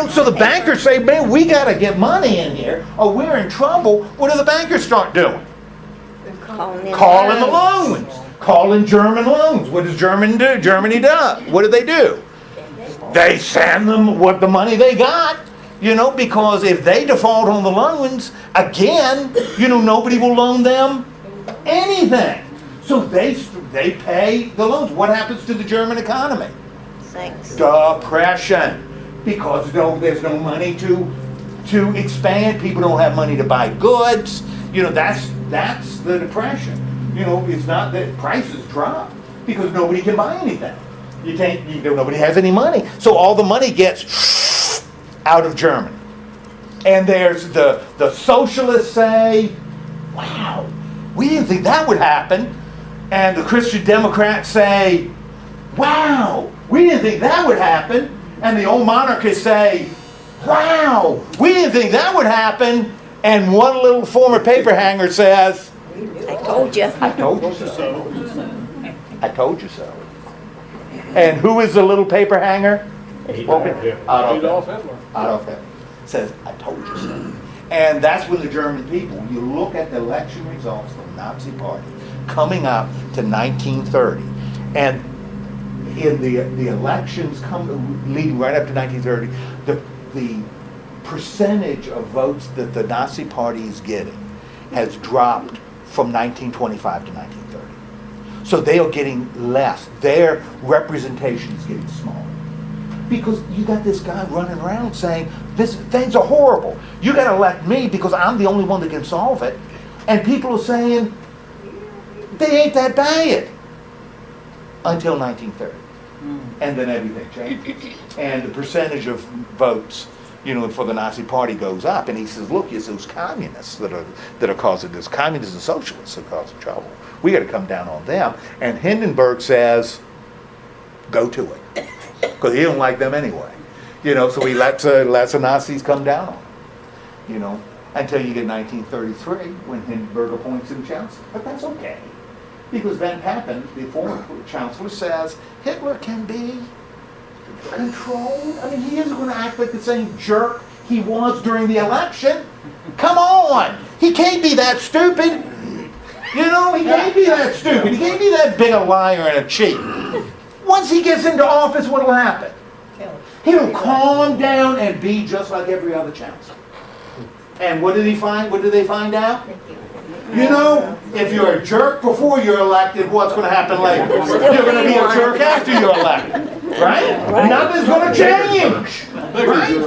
So the bankers say, man, we got to get money in here or we're in trouble. What do the bankers start doing? Calling the loans. Calling German loans. What does Germany do? What do? They send them what the money they got. Because if they default on the loans, again, nobody will loan them anything. So they pay the loans. What happens to the German economy? Thanks. Depression. Because there's no money to expand. People don't have money to buy goods. That's the depression. It's not that prices drop because nobody can buy anything. Nobody has any money. So all the money gets out of Germany. And there's the socialists say, wow, we didn't think that would happen. And the Christian Democrats say, wow, we didn't think that would happen. And the old monarchists say, wow, we didn't think that would happen. And one little former paper hanger says, I told you. I told you so. I told you so. And who is the little paper hanger? Adolf Hitler. Says, I told you so. And that's when the German people, you look at the election results from the Nazi Party coming up to 1930, and in the elections leading right up to 1930, the percentage of votes that the Nazi Party is getting has dropped from 1925 to 1930. So they are getting less. Their representation is getting smaller. Because you got this guy running around saying, things are horrible. You got to elect me because I'm the only one that can solve it. And people are saying, they ain't that bad. Until 1930. And then everything changes. And the percentage of votes, for the Nazi Party goes up. And he says, look, it's those communists that are causing this. Communists and socialists are causing trouble. We got to come down on them. And Hindenburg says, go to it. Because he don't like them anyway. So he lets the Nazis come down on him. Until you get 1933 when Hindenburg appoints him chancellor. But that's okay. Because Van Papen, the former chancellor, says Hitler can be controlled. He isn't going to act like the same jerk he was during the election. Come on! He can't be that stupid. He can't be that stupid. He can't be that big a liar and a cheat. Once he gets into office, what will happen? He'll calm down and be just like every other chancellor. And what did he find? What did they find out? If you're a jerk before you're elected, what's going to happen later? You're going to be a jerk after you're elected. Right? Nothing's going to change. Right?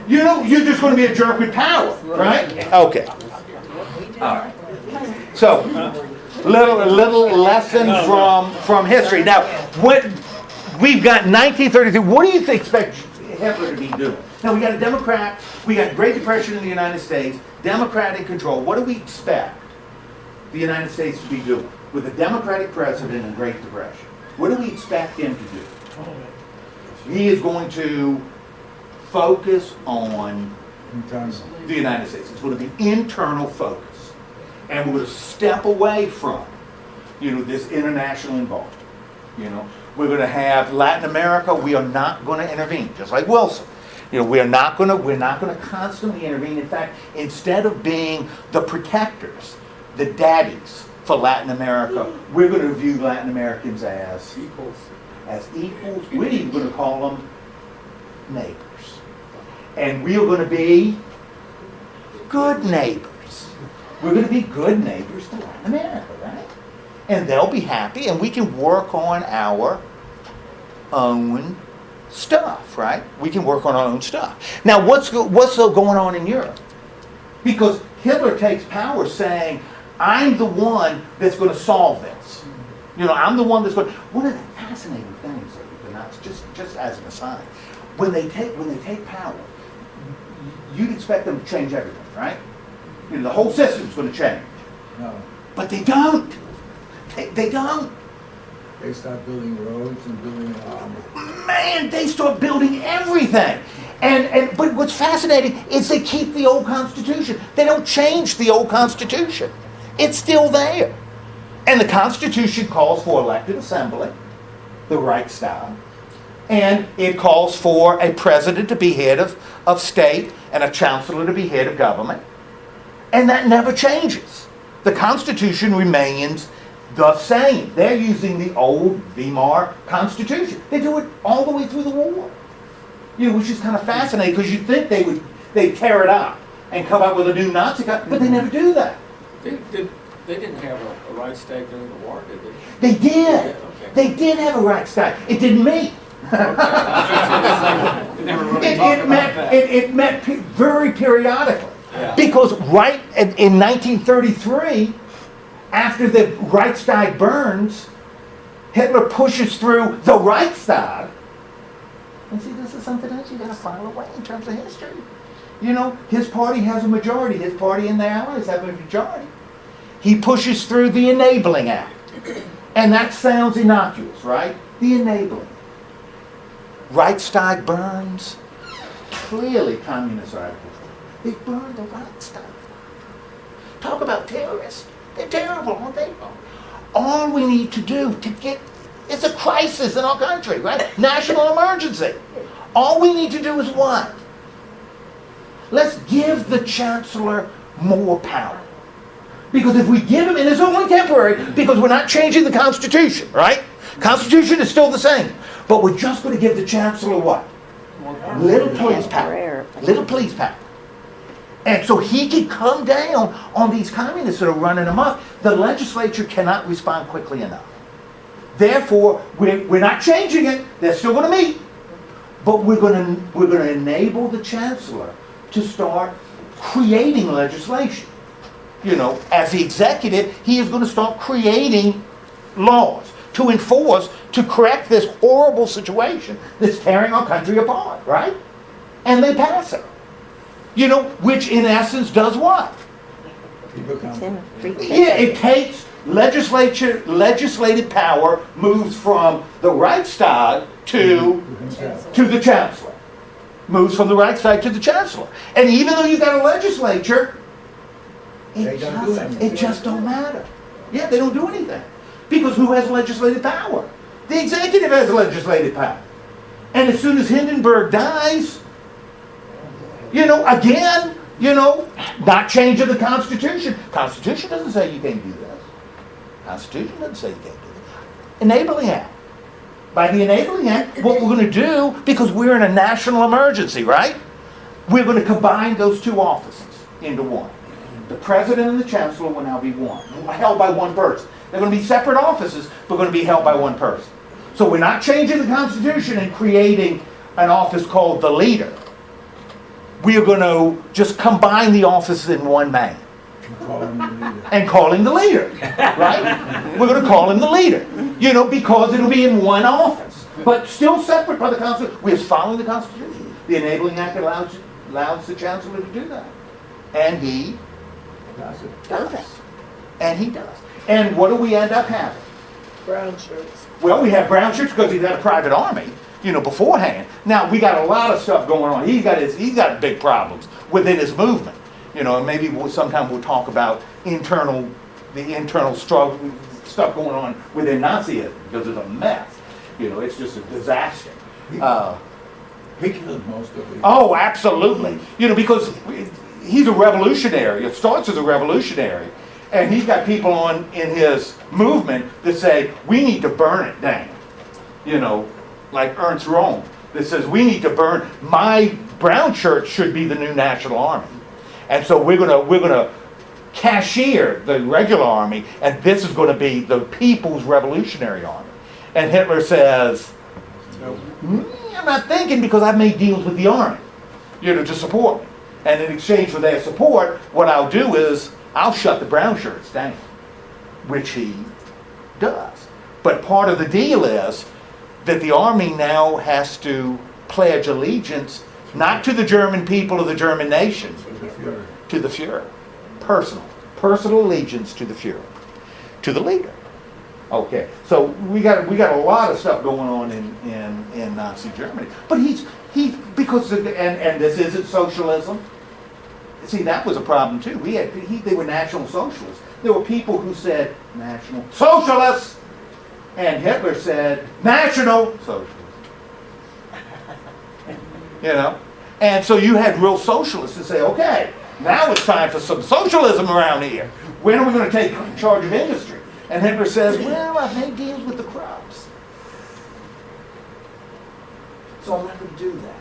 You're just going to be a jerk with power. Right? Okay. All right. So, little lesson from history. Now, we've got 1933. What do you expect Hitler to be doing? Now we got a Democrat, we got Great Depression in the United States, Democratic control. What do we expect the United States to be doing with a Democratic president and Great Depression? What do we expect him to do? He is going to focus on the United States. It's going to be internal focus. And we're going to step away from, this international involvement. We're going to have Latin America, we are not going to intervene, just like Wilson. We're not going to constantly intervene. In fact, instead of being the protectors, the daddies for Latin America, we're going to view Latin Americans as equals. We're even going to call them neighbors. And we are going to be good neighbors. We're going to be good neighbors to Latin America, right? And they'll be happy, and we can work on our own stuff, right? We can work on our own stuff. Now, what's going on in Europe? Because Hitler takes power saying, I'm the one that's going to solve this. I'm the one that's going to... One of the fascinating things of the Nazis, just as an aside, when they take power, you'd expect them to change everything, right? The whole system's going to change. No. But they don't. They don't. They start building roads and building Man, they start building everything. But what's fascinating is they keep the old Constitution. They don't change the old Constitution. It's still there. And the Constitution calls for elected assembly, the Reichstag, and it calls for a president to be head of state and a chancellor to be head of government. And that never changes. The Constitution remains the same. They're using the old Weimar Constitution. They do it all the way through the war. Which is kind of fascinating because you'd think they'd tear it up and come up with a new Nazi but they never do that. They didn't have a Reichstag during the war, did they? They did. Okay. They did have a Reichstag. It didn't meet. They never really talked about that. It met very periodically. Yeah. Because right in 1933, after the Reichstag burns, Hitler pushes through the Reichstag. And see, this is something else you got to file away in terms of history. His party has a majority. His party and the Allies have a majority. He pushes through the Enabling Act. And that sounds innocuous, right? The Enabling. Reichstag burns. Clearly communists are out of control. They burned the Reichstag. Talk about terrorists. They're terrible, aren't they? All we need to do it's a crisis in our country, right? National emergency. All we need to do is what? Let's give the chancellor more power. Because if we give him, and it's only temporary, because we're not changing the Constitution, right? Constitution is still the same. But we're just going to give the chancellor what? Little police power. Little police power. And so he can come down on these communists that are running amok. The legislature cannot respond quickly enough. Therefore, we're not changing it. They're still going to meet. But we're going to enable the chancellor to start creating legislation. As the executive, he is going to start creating laws to enforce, to correct this horrible situation that's tearing our country apart, right? And they pass it. Which in essence does what? Yeah, it takes legislative power moves from the Reichstag to the chancellor. Moves from the Reichstag to the chancellor. And even though you've got a legislature, it just don't matter. Yeah, they don't do anything. Because who has legislative power? The executive has legislative power. And as soon as Hindenburg dies, again, not changing the Constitution. Constitution doesn't say you can't do this. Constitution doesn't say you can't do this. Enabling Act. By the Enabling Act, what we're going to do, because we're in a national emergency, right? We're going to combine those two offices into one. The president and the chancellor will now be one, held by one person. They're going to be separate offices, but going to be held by one person. So we're not changing the Constitution and creating an office called the leader. We are going to just combine the offices in one man. And call him the leader. Right? We're going to call him the leader. Because it'll be in one office. But still separate by the Constitution. We're following the Constitution. The Enabling Act allows the chancellor to do that. And he does. And he does. And what do we end up having? Brown shirts. Well, we have brown shirts because he's got a private army, beforehand. Now, we got a lot of stuff going on. He's got big problems within his movement. And maybe sometime we'll talk about the internal struggle, stuff going on within Nazism, because it's a mess. It's just a disaster. He killed most of it. Oh, absolutely. Because he's a revolutionary. It starts as a revolutionary. And he's got people in his movement that say, we need to burn it down. Like Ernst Röhm, that says, we need to burn, my brown shirt should be the new national army. And so we're gonna cashier the regular army, and this is gonna be the People's Revolutionary Army. And Hitler says, I'm not thinking, because I've made deals with the army, to support me. And in exchange for their support, what I'll do is I'll shut the brown shirts down, which he does. But part of the deal is that the army now has to pledge allegiance not to the German people or the German nation, to the Führer. Personal allegiance to the Führer, to the leader. Okay, so we got a lot of stuff going on in Nazi Germany, but he's because and this isn't socialism. See, that was a problem too. They were National Socialists. There were people who said National Socialists, and Hitler said National Socialists. And so you had real socialists that say, okay, now it's time for some socialism around here. When are we going to take charge of industry? And Hitler says, well, I've made deals with the crops, so I'm not going to do that.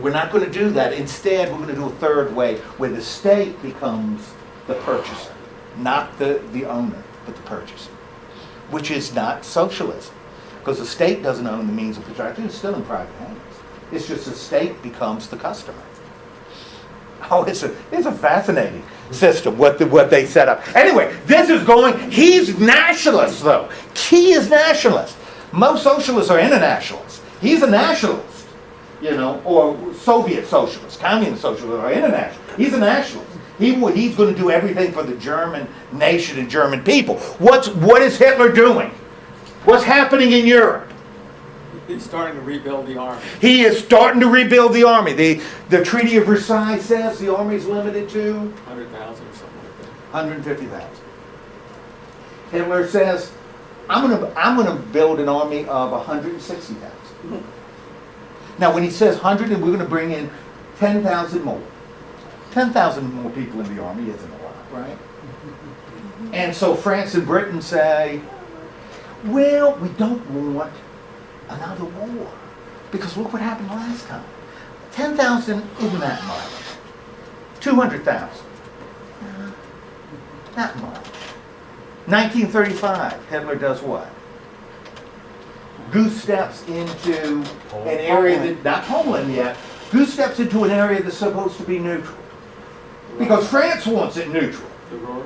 We're not going to do that. Instead, we're going to do a third way, where the state becomes the purchaser, not the owner, but the purchaser, which is not socialism, because the state doesn't own the means of production. It's still in private hands. It's just the state becomes the customer. Oh, it's a fascinating system, what they set up. Anyway, he's nationalist, though. He is nationalist. Most socialists are internationalists. He's a nationalist, or Soviet socialist, communist socialist, or international. He's a nationalist. He's going to do everything for the German nation and German people. What is Hitler doing? What's happening in Europe? He's starting to rebuild the army. He is starting to rebuild the army. The Treaty of Versailles says the army is limited to 100,000 or something like that. 150,000. Hitler says, I'm going to build an army of 160,000. Now, when he says 100, and we're going to bring in 10,000 more. 10,000 more people in the army isn't a lot, right? And so France and Britain say, well, we don't want another war, because look what happened last time. 10,000 isn't that much. 200,000. Not much. 1935, Hitler does what? Goose steps into an area that, not Poland yet, Goose steps into an area that's supposed to be neutral. Because France wants it neutral. The Ruhr?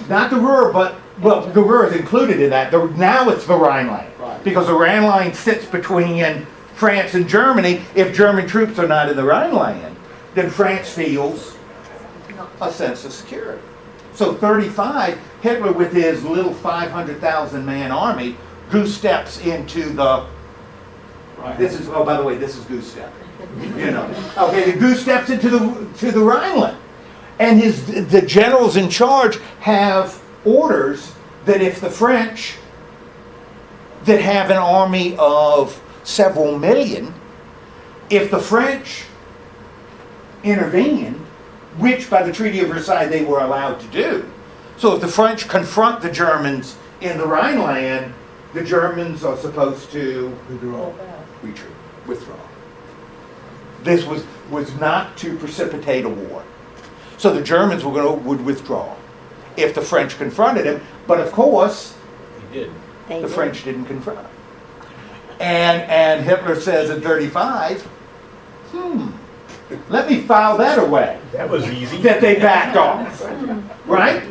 Not the Ruhr, but, well, the Ruhr is included in that. Now it's the Rhineland. Right. Because the Rhineland sits between France and Germany. If German troops are not in the Rhineland, then France feels a sense of security. So 35, Hitler with his little 500,000 man army goose steps into the, Right. this is, oh, by the way, this is goose step. Okay, the goose steps into the Rhineland. And the generals in charge have orders that if the French, that have an army of several million, if the French intervene, which by the Treaty of Versailles they were allowed to do, so if the French confront the Germans in the Rhineland, the Germans are supposed to withdraw. This was not to precipitate a war. So the Germans would withdraw if the French confronted him, but of course, the French didn't confront him. And Hitler says in 35, let me file that away. That was easy. That they backed off. Right?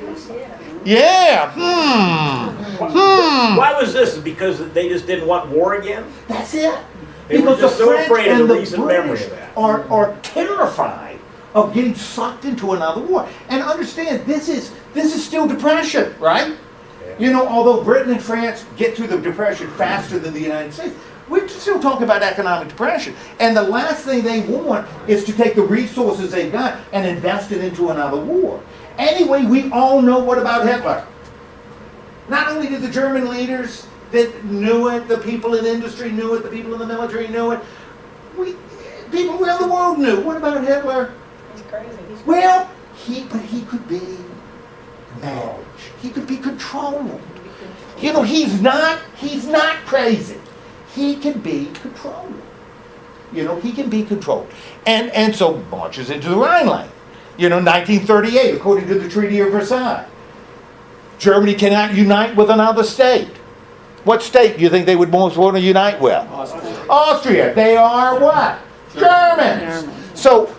Yeah. Why was this? Because they just didn't want war again? That's it. They were Because the just so French afraid of and the the recent memory British of that. are terrified of getting sucked into another war. And understand, this is still depression, right? You know, although Britain and France get through the depression faster than the United States, we're still talking about economic depression. And the last thing they want is to take the resources they've got and invest it into another war. Anyway, we all know what about Hitler. Not only did the German leaders that knew it, the people in industry knew it, the people in the military knew it, people around the world knew. What about Hitler? He's crazy. Well, he could be managed. He could be controlled. You know, he's not crazy. He can be controlled. You know, he can be controlled. And so marches into the Rhineland. You know, 1938, according to the Treaty of Versailles. Germany cannot unite with another state. What state do you think they would most want to unite with? Austria. Austria. They are what? Germans. So,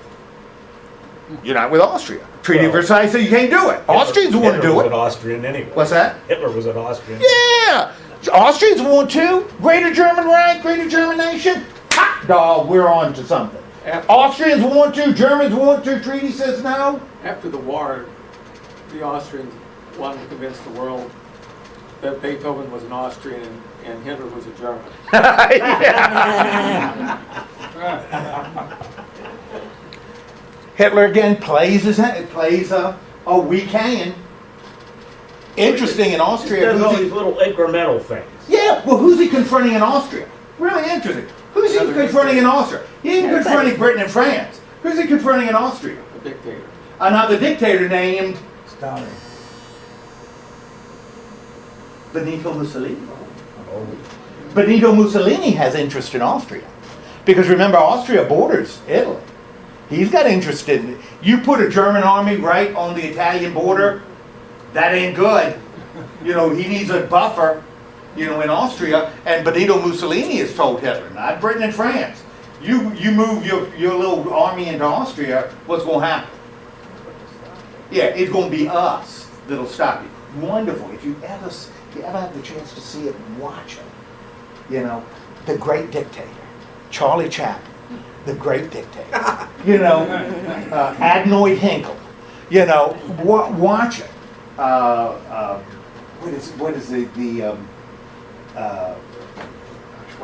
unite with Austria. Treaty of Versailles said you can't do it. Austrians want to Hitler do was it. an Austrian anyway. What's that? Hitler was an Austrian. Yeah! Austrians want to. Greater German Reich, Greater German nation. Hot dog, we're on to something. Austrians want to, Germans want to, treaty says no. After the war, the Austrians wanted to convince the world that Beethoven was an Austrian and Hitler was a German. Hitler again plays a weak hand. Interesting in He Austria. does all these little incremental things. Yeah, well, who's he confronting in Austria? Really interesting. Who's he confronting in Austria? He ain't confronting Britain and France. Who's he confronting in Austria? The dictator. Another dictator named Stalin. Benito Mussolini. Benito Mussolini has interest in Austria. Because remember, Austria borders Italy. He's got interest in it. You put a German army right on the Italian border, that ain't good. You know, he needs a buffer, you know, in Austria. And Benito Mussolini has told Hitler, not Britain and France. You move your little army into Austria, what's going to happen? Yeah, it's going to be us that'll stop you. Wonderful. If you ever have the chance to see it, watch it. You know, The Great Dictator, Charlie Chaplin, The Great Dictator. You know, Adnoid Hinkle. You know, watch it. What is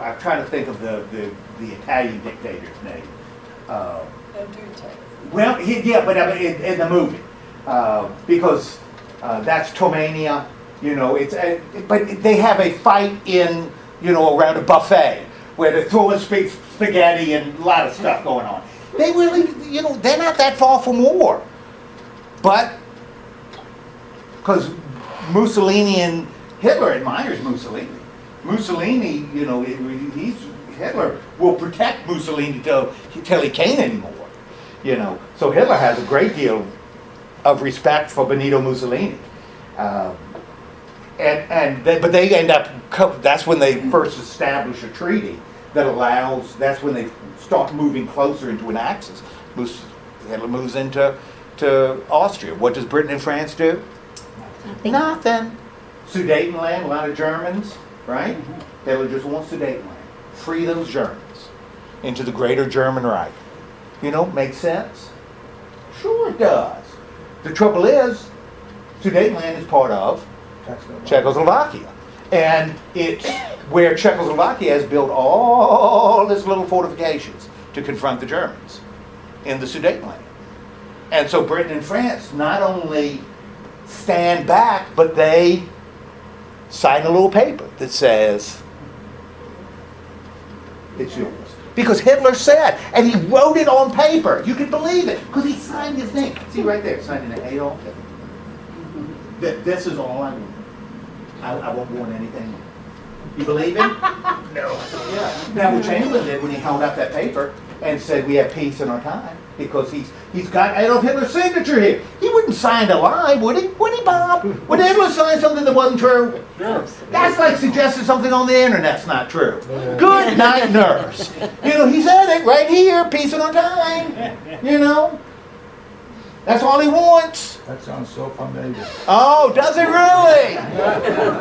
I'm trying to think of the Italian dictator's name. Well, but in the movie, because that's Tomania. You know, but they have a fight in, you know, around a buffet where they're throwing spaghetti and a lot of stuff going on. They really, you know, they're not that far from war. But, because Mussolini and Hitler admires Mussolini. Mussolini, you know, Hitler will protect Mussolini till he can't anymore. You know, so Hitler has a great deal of respect for Benito Mussolini. But they end up, that's when they first establish a treaty that allows, that's when they start moving closer into an axis. Hitler moves into Austria. What does Britain and France do? Nothing. Sudetenland, a lot of Germans, right? Hitler just wants Sudetenland. Free those Germans into the greater German Reich. You know, makes sense? Sure it does. The trouble is, Sudetenland is part of Czechoslovakia. And it's where Czechoslovakia has built all its little fortifications to confront the Germans in the Sudetenland. And so Britain and France not only stand back, but they sign a little paper that says, it's yours. Because Hitler said, and he wrote it on paper. You can believe it, because he signed his name. See right there, signed in Adolf Hitler. This is all I want. I won't want anything. You believe it? No. Yeah. Now what Chamberlain did when he held up that paper and said we have peace in our time, because he's got Adolf Hitler's signature here. He wouldn't sign a lie, would he? Would he, Bob? Would Hitler sign something that wasn't true? Sure. That's like suggesting something on the internet's not true. Good night, nurse. You know, he said it right here, peace in our time. You know? That's all he wants. That sounds so familiar. Oh, does it really?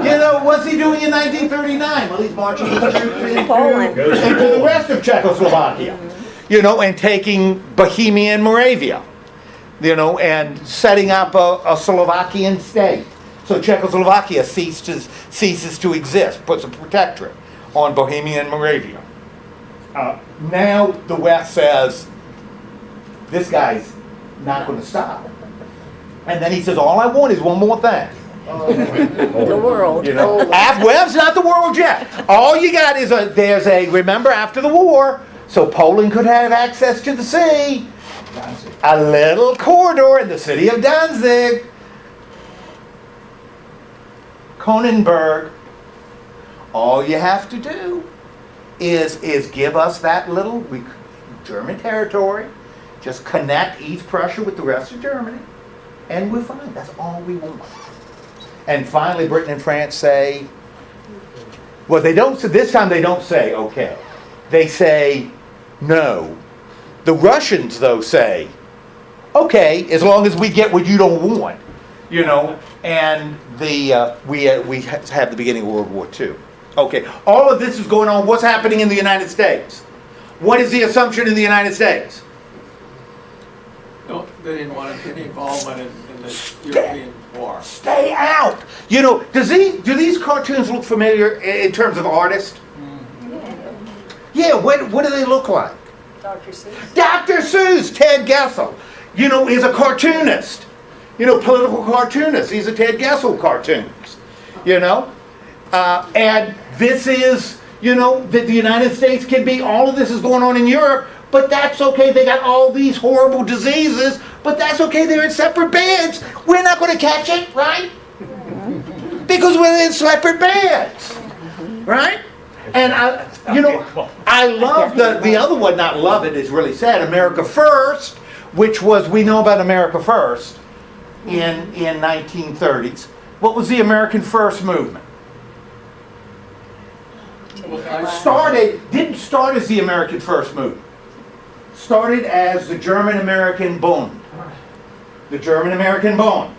You know, what's he doing in 1939? Well, he's marching his troops Poland. into the rest of Czechoslovakia. You know, and taking Bohemia and Moravia. You know, and setting up a Slovakian state. So Czechoslovakia ceases to exist, puts a protectorate on Bohemia and Moravia. Now the West says, this guy's not going to stop. And then he says, all I want is one more thing. The world. You know, well, it's not the world yet. All you got is remember after the war, so Poland could have access to the sea, a little corridor in the city of Danzig, Kronenberg. All you have to do is give us that little German territory, just connect East Prussia with the rest of Germany, and we're fine. That's all we want. And finally, Britain and France say, well, they don't. This time they don't say okay. They say no. The Russians, though, say okay, as long as we get what you don't want, you know. And we have the beginning of World War II. Okay, all of this is going on. What's happening in the United States? What is the assumption in the United States? No, they didn't want any involvement in the European war. Stay out. You know, do these cartoons look familiar in terms of artists? Yeah, what do they look like? Dr. Seuss. Dr. Seuss, Ted Gessel, you know, is a cartoonist. You know, political cartoonist. He's a Ted Gessel cartoonist. You know? And this is, you know, that the United States can be, all of this is going on in Europe, but that's okay. They got all these horrible diseases, but that's okay. They're in separate beds. We're not going to catch it, right? Because we're in separate beds, right? And I love the other one. Not love it is really sad. America First, which was, we know about America First in 1930s. What was the American First movement? Didn't start as the American First movement. Started as the German-American Bund. The German-American Bund.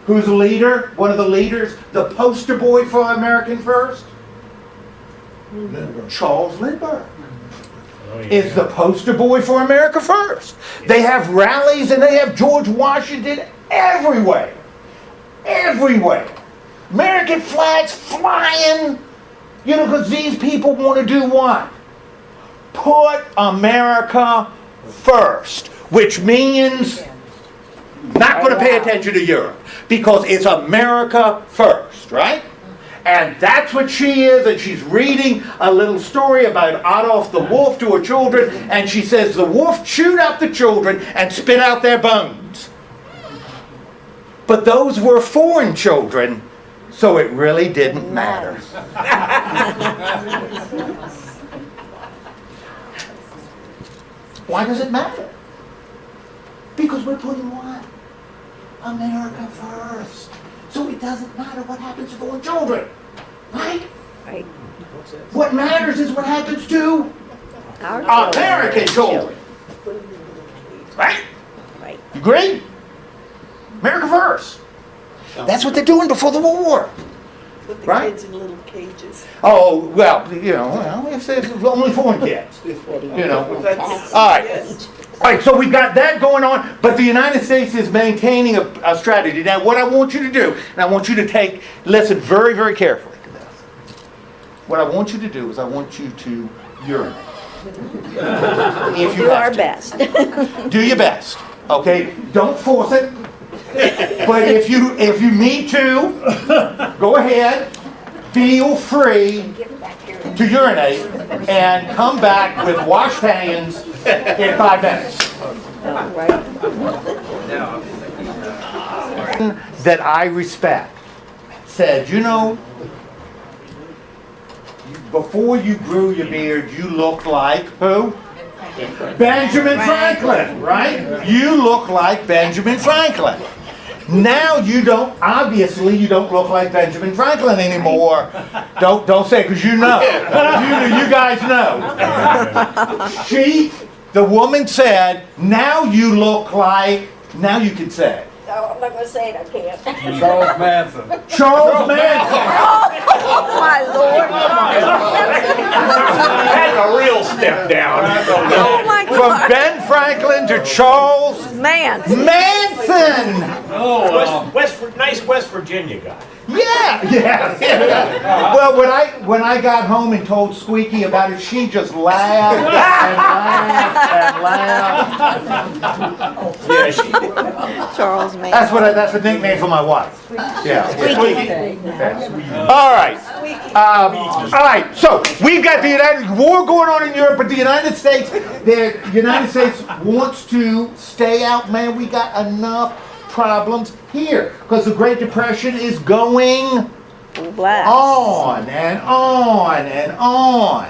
Who's the leader? One of the leaders? The poster boy for American First? Lindbergh. Charles Lindbergh is the poster boy for America First. They have rallies and they have George Washington everywhere. Everywhere. American flags flying. You know, because these people want to do what? Put America first. Which means not going to pay attention to Europe. Because it's America first, right? And that's what she is, and she's reading a little story about Adolf the wolf to her children, and she says the wolf chewed up the children and spit out their bones. But those were foreign children, so it really didn't matter. Why does it matter? Because we're putting what? America first. So it doesn't matter what happens to foreign children. Right? Right. What matters is what happens to Our American children. Right? Right. You agree? America first. That's what they're doing before the war. Put the Right? kids in little cages. Oh, well, you know, if there's only foreign kids. You know. That's, All right. yes. All right, so we've got that going on, but the United States is maintaining a strategy. Now, what I want you to do, and I want you to listen very, very carefully to this. What I want you to do is I want you to urinate. If you Do have our to. best. Do your best, okay? Don't force it. But if you need to, go ahead. Feel free to urinate and come back with washed hands in 5 minutes. Right. That I respect said, you know, before you grew your beard, you looked like who? Benjamin Franklin, right? You look like Benjamin Franklin. Now you don't, obviously you don't look like Benjamin Franklin anymore. Don't say it, because you know. You guys know. The woman said, now you look like Now you can say. No, I'm not gonna say it, I can't. Charles Manson. Charles Manson. Oh, my Lord. That's a real step down. Oh, my From God. Ben Franklin to Charles Man. Manson. Oh, Nice West Virginia guy. Yeah. Well, when I got home and told Squeaky about it, she just laughed and laughed and laughed. Yeah, she did. Charles Man. That's a nickname for my wife. Yeah. All right. So we've got the United war going on in Europe, but the United States wants to stay out. Man, we got enough problems here because the Great Depression is going Black. on and on and on.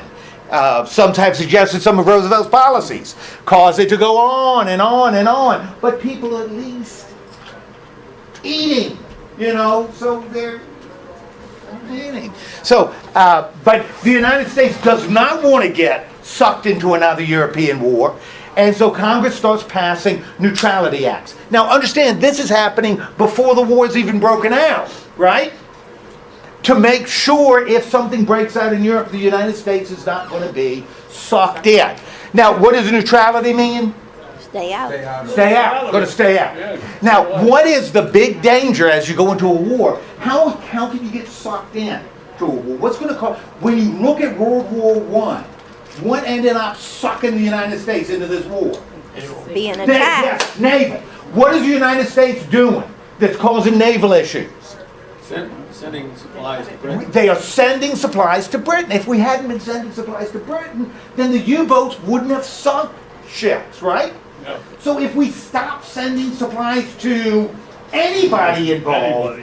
Sometimes suggested some of Roosevelt's policies caused it to go on and on and on. But people are at least eating, so they're eating. So, but the United States does not want to get sucked into another European war. And so Congress starts passing neutrality acts. Now understand, this is happening before the war's even broken out, right? To make sure if something breaks out in Europe, the United States is not going to be sucked in. Now, what does neutrality mean? Stay out. Stay out. Going to stay out. Now, what is the big danger as you go into a war? How can you get sucked in to a war? What's going to cause? When you look at World War I, what ended up sucking the United States into this war? Being attacked. Yes, naval. What is the United States doing that's causing naval issues? Sending supplies to Britain. They are sending supplies to Britain. If we hadn't been sending supplies to Britain, then the U-boats wouldn't have sunk ships, right? No. So if we stop sending supplies to anybody involved,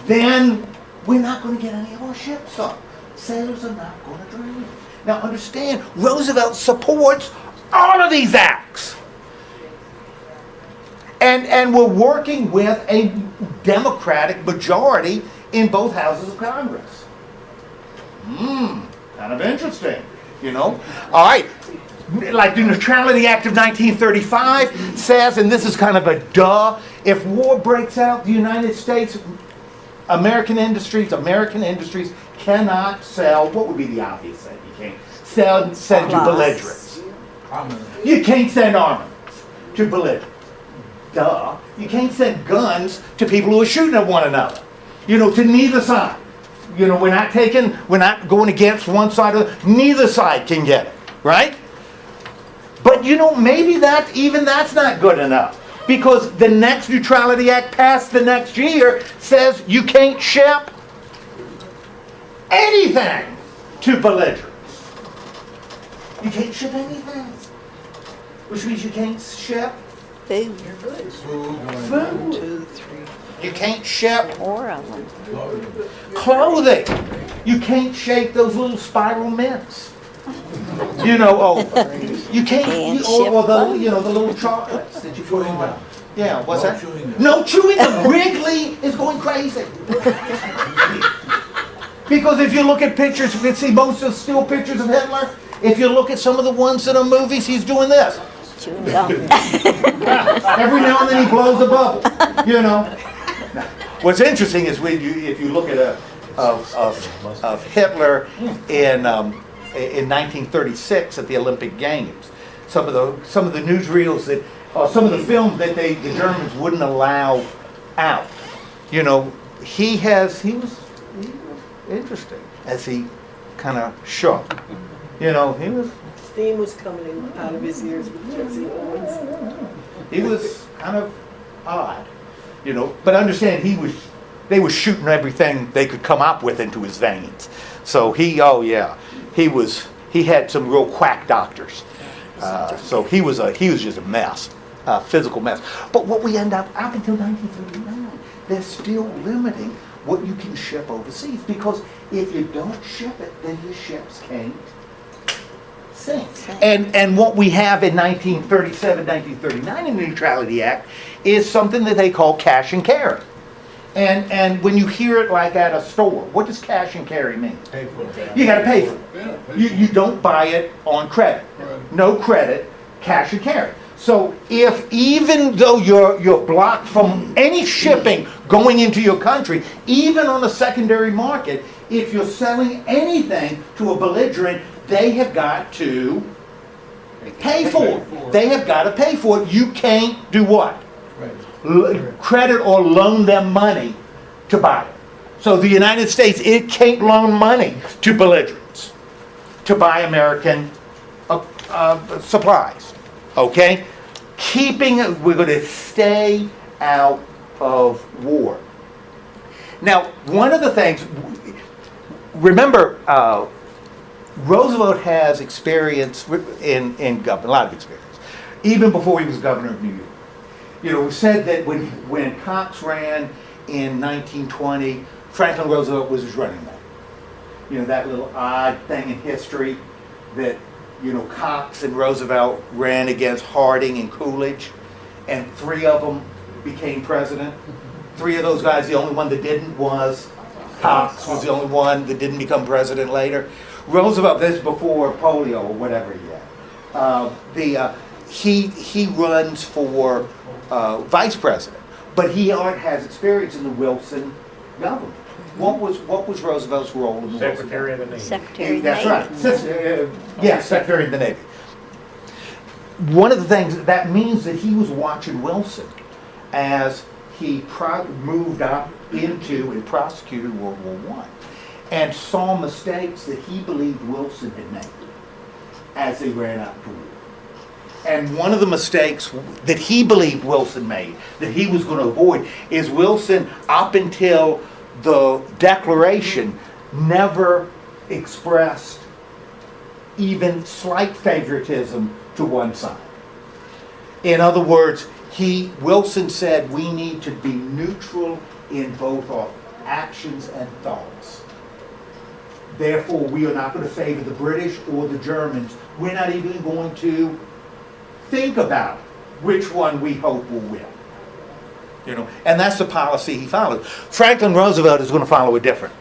then we're not going to get any of our ships sunk. Sailors are not going to drown. Now understand, Roosevelt supports all of these acts. And we're working with a Democratic majority in both houses of Congress. Kind of interesting, All right. Like the Neutrality Act of 1935 says, and this is kind of a duh, if war breaks out, the United States, American industries cannot sell, what would be the obvious thing? You can't send to belligerents. You can't send armaments to belligerents. Duh. You can't send guns to people who are shooting at one another. To neither side. We're not going against one side or neither side can get it, right? But maybe that's not good enough. Because the next Neutrality Act passed the next year says you can't ship anything to belligerents. You can't ship anything. Which means you can't ship Food. food. You can't ship More of them. clothing. You can't shake those little spiral mints. You can't, or the little chocolates that you put on. Yeah, what's that? No chewing gum. Wrigley is going crazy. Because if you look at pictures, you can see most of the still pictures of Hitler. If you look at some of the ones in the movies, he's doing this. Chewing gum. Every now and then he blows a bubble. What's interesting is if you look at of Hitler in 1936 at the Olympic Games, some of the newsreels that some of the films that the Germans wouldn't allow out. He was interesting as he kind of shook. He was. Steam was coming out of his ears with Jesse Owens. He was kind of odd, But understand, they were shooting everything they could come up with into his veins. So he had some real quack doctors. So he was just a mess, a physical mess. But what we end up until 1939, they're still limiting what you can ship overseas because if you don't ship it, then your ships can't sink. And what we have in 1937, 1939 in the Neutrality Act is something that they call cash and carry. And when you hear it like at a store, what does cash and carry mean? Pay for it. You got to pay for it. You don't buy it on credit. No credit, cash and carry. So if, even though you're blocked from any shipping going into your country, even on the secondary market, if you're selling anything to a belligerent, they have got to pay for it. They have got to pay for it. You can't do what? Credit or loan them money to buy it. So the United States, it can't loan money to belligerents to buy American supplies. Okay? We're going to stay out of war. Now, one of the things, remember, Roosevelt has experience in government, a lot of experience, even before he was governor of New York. You know, we said that when Cox ran in 1920, Franklin Roosevelt was his running mate. You know, that little odd thing in history that, you know, Cox and Roosevelt ran against Harding and Coolidge, and 3 of them became president. 3 of those guys, the only one that didn't was Cox, was the only one that didn't become president later. Roosevelt, this is before polio or whatever he had. He runs for vice president, but he has experience in the Wilson government. What was Roosevelt's role in the Secretary of the Navy. Secretary of That's Navy. right. Secretary of the Navy. One of the things that means that he was watching Wilson as he moved up into and prosecuted World War I, and saw mistakes that he believed Wilson had made as they ran up to war. And one of the mistakes that he believed Wilson made, that he was going to avoid, is Wilson, up until the Declaration, never expressed even slight favoritism to one side. In other words, Wilson said we need to be neutral in both our actions and thoughts. Therefore, we are not going to favor the British or the Germans. We're not even going to think about which one we hope will win. You know, and that's the policy he followed. Franklin Roosevelt is going to follow it different.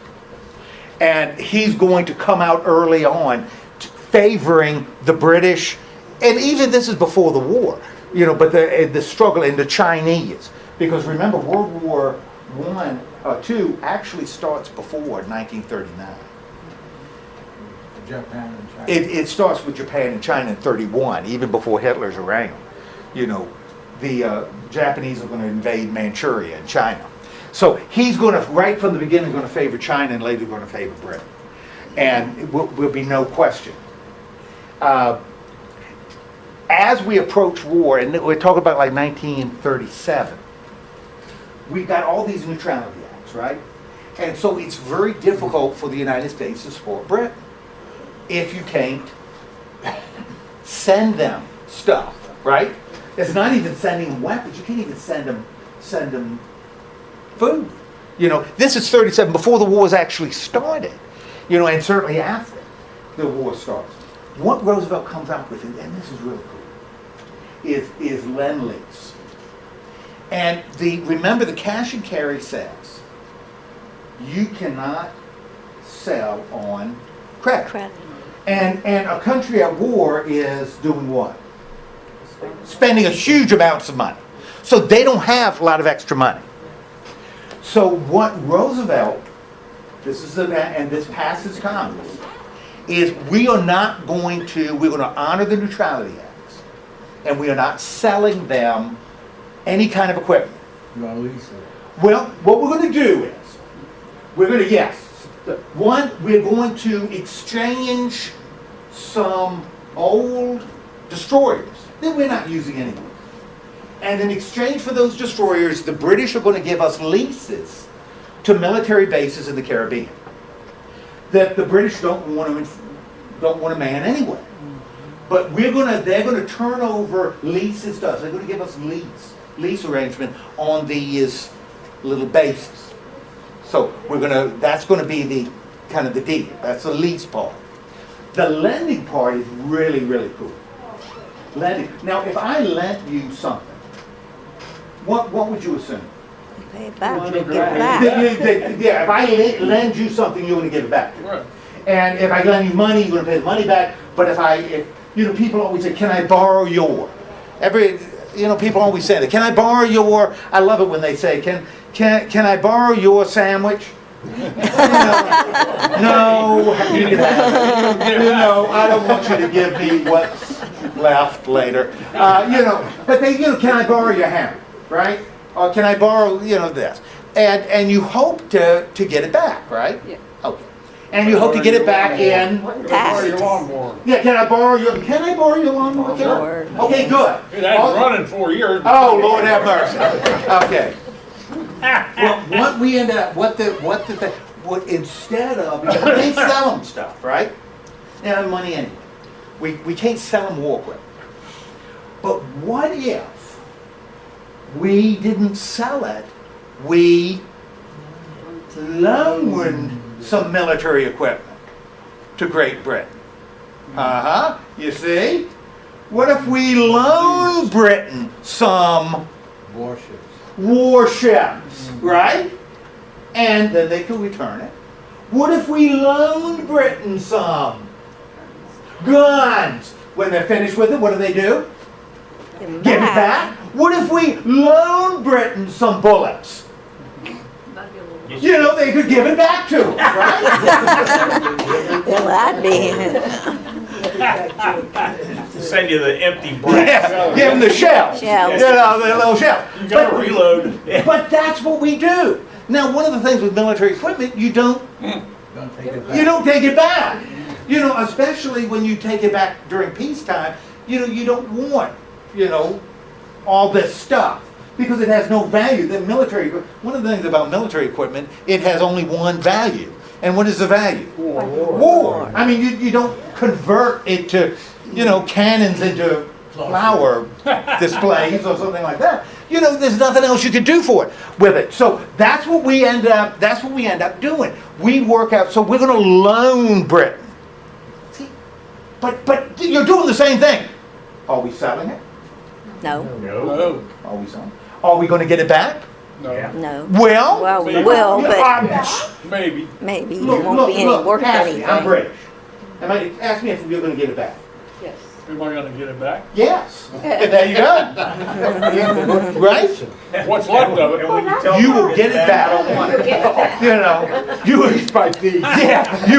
And he's going to come out early on favoring the British, and even this is before the war, you know, but the struggle in the Chinese. Because remember, World War II actually starts before 1939. Japan and China. It starts with Japan and China in 1931, even before Hitler's around. You know, the Japanese are going to invade Manchuria and China. So he's going to, right from the beginning, going to favor China and later going to favor Britain. And it will be no question. As we approach war, and we're talking about like 1937, we got all these neutrality acts, right? And so it's very difficult for the United States to support Britain if you can't send them stuff, right? It's not even sending them weapons. You can't even send them food. You know, this is 37, before the war's actually started. You know, and certainly after the war starts. What Roosevelt comes up with, and this is really cool, is Lend-Lease. And remember, the cash and carry says you cannot sell on credit. And a country at war is doing what? Spending a huge amounts of money. So they don't have a lot of extra money. So what Roosevelt, and this passes Congress, is we're going to honor the neutrality acts, and we are not selling them any kind of equipment. You want to lease it? Well, what we're going to do is, we're going to exchange some old destroyers that we're not using anymore. And in exchange for those destroyers, the British are going to give us leases to military bases in the Caribbean that the British don't want to man anyway. But they're going to turn over leases to us. They're going to give us lease arrangement on these little bases. So that's going to be the kind of the deal. That's the lease part. The lending part is really, really cool. Lending. Now, if I lent you something, what would you assume? You pay it back, you give it back. Yeah, if I lend you something, you're going to give it back. Right. And if I lend you money, you're going to pay the money back. But if people always say, "Can I borrow your?" People always say that. Can I borrow your? I love it when they say, "Can I borrow your sandwich?" No, I don't want you to give me what's left later. But they, can I borrow your hammer, right? Or can I borrow, this? And you hope to get it back, right? Yeah. Okay. And you hope to get it back in. Tax. Yeah, can I borrow your lawnmower? Lord. Okay, good. It hasn't run in 4 years. Oh, Lord have mercy. Okay. Well, what we end up, instead of, because we can't sell them stuff, right? They don't have money anyway. We can't sell them war equipment. But what if we didn't sell it? We loaned some military equipment to Great Britain. You see? What if we loaned Britain some warships, right? And then they could return it. What if we loaned Britain some guns? When they're finished with it, what do? Give 'em Give it back. What if we loaned Britain some bullets? They could give it back to us, right? Well, that'd be. Send you the empty brass. Yeah, give them the shells. Shells. The little shells. You gotta reload. But that's what we do. Now, one of the things with military equipment, you don't take it back. Especially when you take it back during peacetime, you don't want, all this stuff because it has no value. The military, one of the things about military equipment, it has only one value. And what is the value? War. I mean, you don't convert it to, cannons into flower displays or something like that. There's nothing else you could do with it. So that's what we end up doing. We work out, so we're going to loan Britain. See? But you're doing the same thing. Are we selling it? No. No. Are we selling it? Are we going to get it back? No. No. Well, Well, we will, but Maybe. maybe it won't be any worth ask me, I'm anything. British. Ask me if we're going to get it back. Yes. Am I gonna get it back? Yes. There you go. Right? What's left of it? You will get it back. You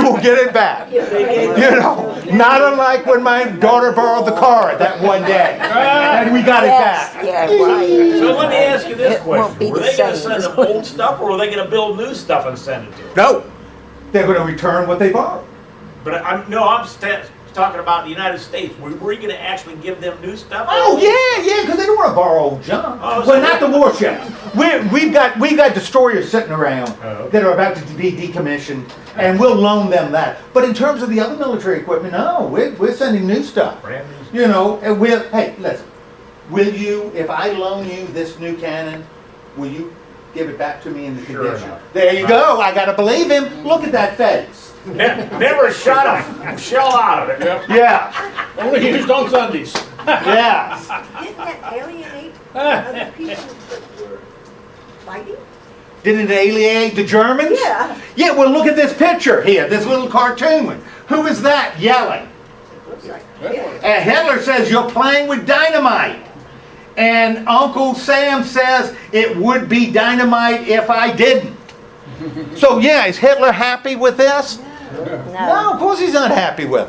will get it back. Not unlike when my daughter borrowed the car that one day, and we got it Yes, back. yeah, right. So let me ask you this It won't be question. Were the they gonna same send as them what- old stuff or were they gonna build new stuff and send it to them? No, they're going to return what they borrowed. But I'm talking about the United States. Were we gonna actually give them new stuff? Oh yeah, because they don't want to borrow old junk. Oh, so well, not the warships. We've got destroyers sitting around that are about to be decommissioned, and we'll loan them that. But in terms of the other military equipment, no, we're sending new stuff. Brand new. And hey, listen, will you? If I loan you this new cannon, will you give it back to me in the Sure condition? enough. There you go. I gotta believe him. Look at that face. Never shot a shell out of it. Yep. Yeah, Only used on Sundays. yeah. Didn't that alienate other people that were fighting? Didn't it alienate the Germans? Yeah. Yeah, well, look at this picture here, this little cartoon one. Who is that yelling? Looks like. And Hitler says, you're playing with dynamite. And Uncle Sam says, it would be dynamite if I didn't. So, yeah, is Hitler happy with this? No, of course he's not happy with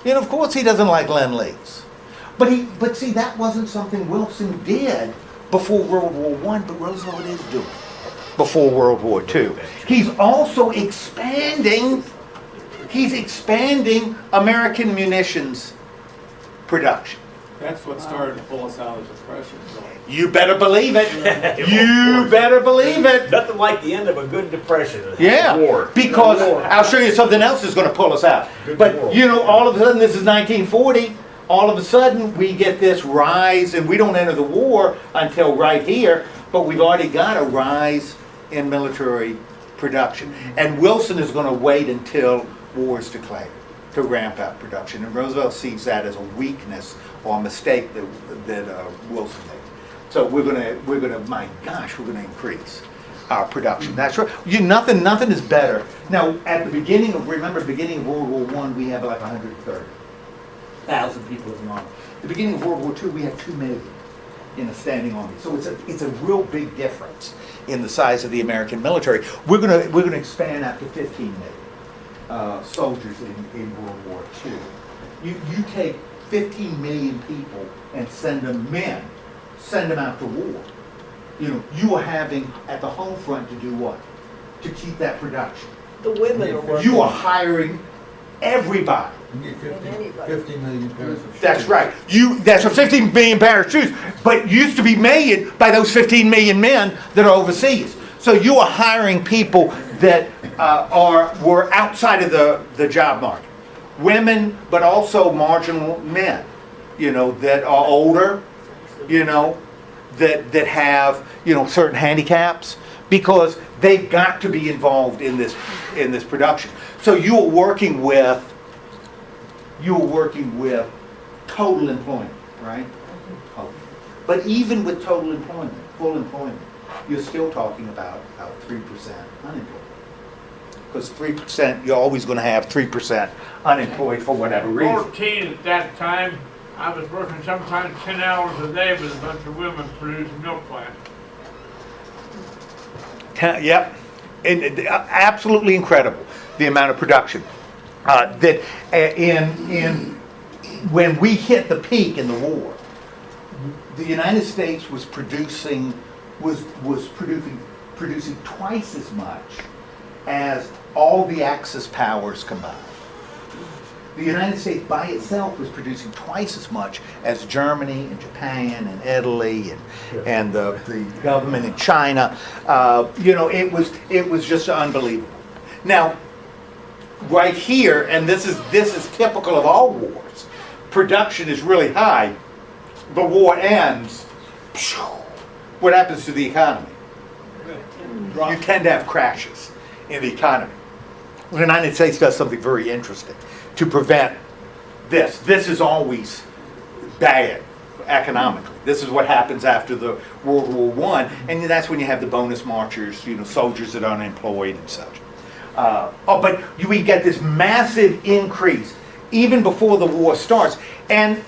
it. Of course he doesn't like Lend-Lease. But see, that wasn't something Wilson did before World War I, but Roosevelt is doing before World War II. He's also expanding American munitions production. That's what started to pull us out of the Depression. So. You better believe it. You better believe it. Nothing like the end of a good depression. Yeah, War. because I'll show you something else that's going to pull us out. But all of a sudden, this is 1940. All of a sudden, we get this rise, and we don't enter the war until right here. But we've already got a rise in military production, and Wilson is going to wait until war is declared to ramp up production. And Roosevelt sees that as a weakness or a mistake that Wilson made. So we're gonna, my gosh, we're gonna increase our production. That's right. Nothing is better. Now, at the beginning of World War I, we have like 130. 100,000 people in the army. At the beginning of World War II, we had 2 million in a standing army. So it's a real big difference in the size of the American military. We're gonna expand that to 15 million soldiers in World War II. You take 15 million people and send them out to war. You are having at the home front to do what? To keep that production. The women are working. You are hiring everybody. You get And anybody. 50 million pairs of shoes. That's right. That's a 15 million pair of shoes, but used to be made by those 15 million men that are overseas. So you are hiring people that were outside of the job market. Women, but also marginal men, that are older, that have, certain handicaps, because they've got to be involved in this production. So you are working with total employment, right? But even with total employment, full employment, you're still talking about 3% unemployed. Because 3%, you're always going to have 3% unemployed for whatever reason. 14 at that time. I was working sometimes 10 hours a day with a bunch of women producing milk plants. Yep, and absolutely incredible the amount of production that when we hit the peak in the war, the United States was producing twice as much as all the Axis powers combined. The United States by itself was producing twice as much as Germany and Japan and Italy and the government in China. It was just unbelievable. Now, right here, and this is typical of all wars, production is really high. The war ends. What happens to the economy? You tend to have crashes in the economy. The United States does something very interesting to prevent this. This is always bad economically. This is what happens after the World War I, and that's when you have the bonus marchers, soldiers that are unemployed and such. But we get this massive increase even before the war starts. And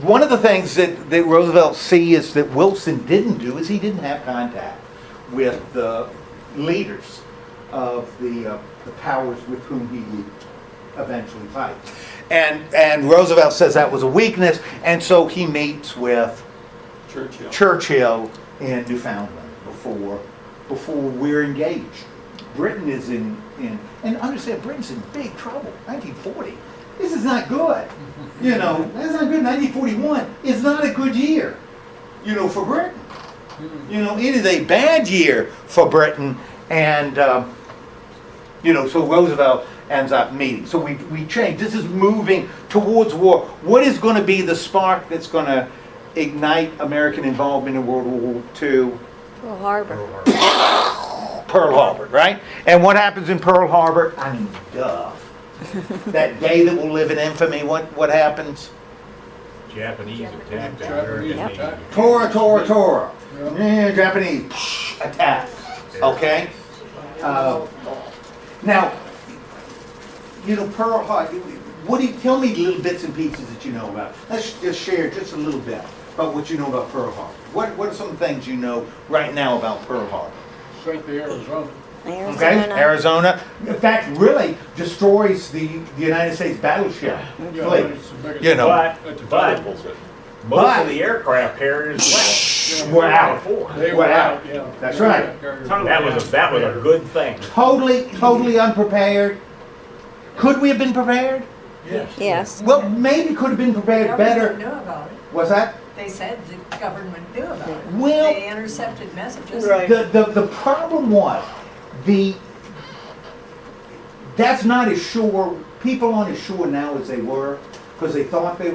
one of the things that Roosevelt sees that Wilson didn't do is he didn't have contact with the leaders of the powers with whom he would eventually fight. And Roosevelt says that was a weakness, and so he meets with Churchill in Newfoundland before we're engaged. Britain is in and understand Britain's in big trouble. 1940. This is not good. That's not good. 1941 is not a good year, for Britain. It is a bad year for Britain, and so Roosevelt ends up meeting. So we change. This is moving towards war. What is going to be the spark that's going to ignite American involvement in World War II? Pearl Harbor. Pearl Harbor, right? And what happens in Pearl Harbor? I mean, duh. That day that will live in infamy, what happens? Japanese attacked Japanese American attack. Navy. Tora. Yeah, Japanese attack. Okay? Now, Pearl Harbor, tell me little bits and pieces that you know about. Let's just share just a little bit about what you know about Pearl Harbor. What are some things you know right now about Pearl Harbor? Straight to Arizona. Okay, Arizona. In fact, really destroys the United States battleship fleet. But most of the aircraft carriers We're out. They We're out. yeah. That's right. that was a good thing. Totally unprepared. Could we have been prepared? Yes. Well, maybe could have been prepared better. Government knew about it. What's that? They said the government knew about it. Well, They intercepted messages. Right. the problem was that's not as sure. People aren't as sure now as they were because they thought they.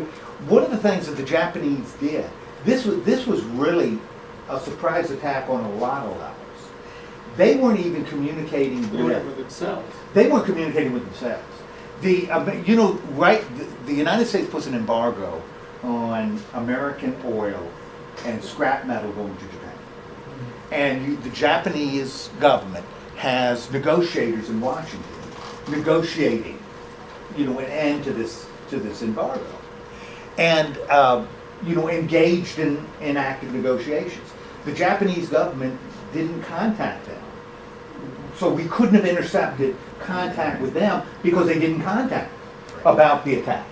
One of the things that the Japanese did. This was really a surprise attack on a lot of levels. They weren't even communicating with themselves. They weren't communicating with themselves. The United States puts an embargo on American oil and scrap metal going to Japan, and the Japanese government has negotiators in Washington negotiating, an end to this embargo. and engaged in active negotiations. The Japanese government didn't contact them. So we couldn't have intercepted contact with them because they didn't contact about the attack.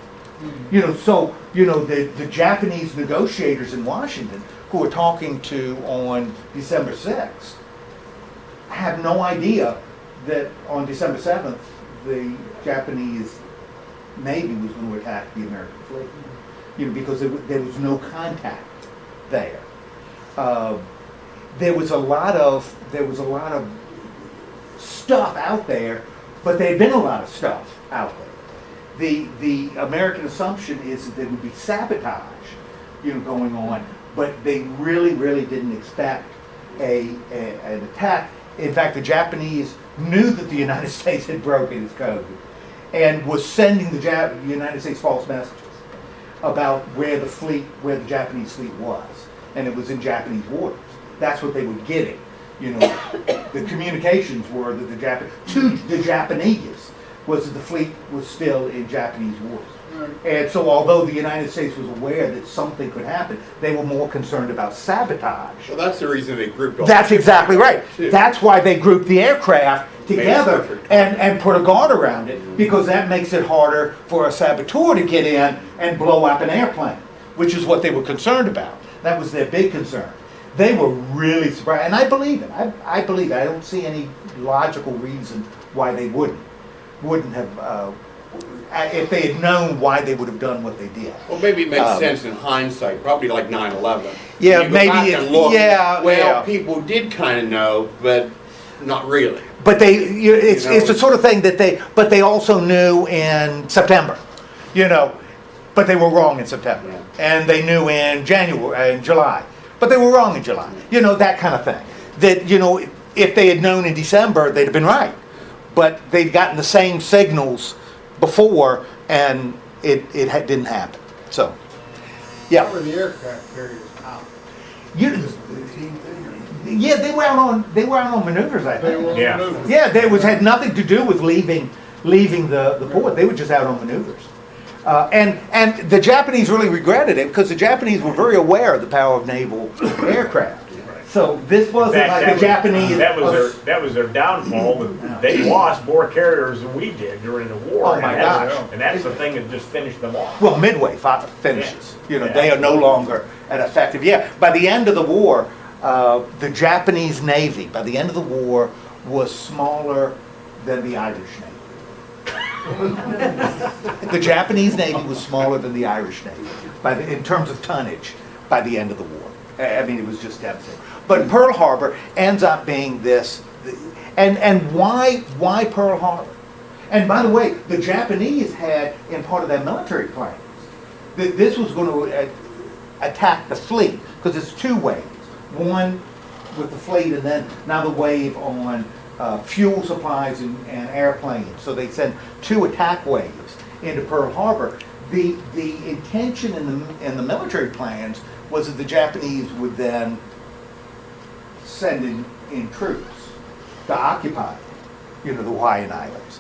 The Japanese negotiators in Washington who were talking to on December 6th have no idea that on December 7th the Japanese Navy was going to attack the American fleet. Because there was no contact there. There was a lot of stuff out there, but there had been a lot of stuff out there. The American assumption is that there would be sabotage, going on, but they really didn't expect an attack. In fact, the Japanese knew that the United States had broken its code and was sending the United States false messages about where the Japanese fleet was, and it was in Japanese waters. That's what they were getting. The communications were that to the Japanese was that the fleet was still in Japanese waters. And so although the United States was aware that something could happen, they were more concerned about sabotage. Well, that's the reason they grouped all. That's exactly right. Too. That's why they grouped the aircraft together and put a guard around it, because that makes it harder for a saboteur to get in and blow up an airplane, which is what they were concerned about. That was their big concern. They were really surprised, and I believe it. I believe it. I don't see any logical reason why they wouldn't have. If they had known why they would have done what they did. Well, maybe it makes sense in hindsight, probably like 9/11. Yeah, You go maybe back it- and look, yeah, Well, yeah. people did kind of know, but not really. But it's the sort of thing that they also knew in September, but they were wrong in September, and they knew in July, but they were wrong in July, that kind of thing. That if they had known in December, they'd have been right, but they'd gotten the same signals before, and it didn't happen. So, yeah. How were the aircraft carriers out? Yeah, they were out on maneuvers, I They think. were Yeah. maneuvering. Yeah, had nothing to do with leaving the port. They were just out on maneuvers. And the Japanese really regretted it because the Japanese were very aware of the power of naval aircraft. So this wasn't like the Japanese. That was their downfall. But they lost more carriers than we did during the war. Oh, my and that's- gosh. And that's the thing that just finished them off. Well, Midway finishes. Yeah. They are no longer an effective. Yeah, by the end of the war, the Japanese Navy, by the end of the war, was smaller than the Irish Navy. The Japanese Navy was smaller than the Irish Navy in terms of tonnage by the end of the war. I mean, it was just devastating. But Pearl Harbor ends up being this, and why Pearl Harbor? And by the way, the Japanese had in part of their military plans that this was going to attack the fleet because it's two waves. One with the fleet, and then another wave on fuel supplies and airplanes. So they sent two attack waves into Pearl Harbor. The intention in the military plans was that the Japanese would then send in troops to occupy, the Hawaiian Islands,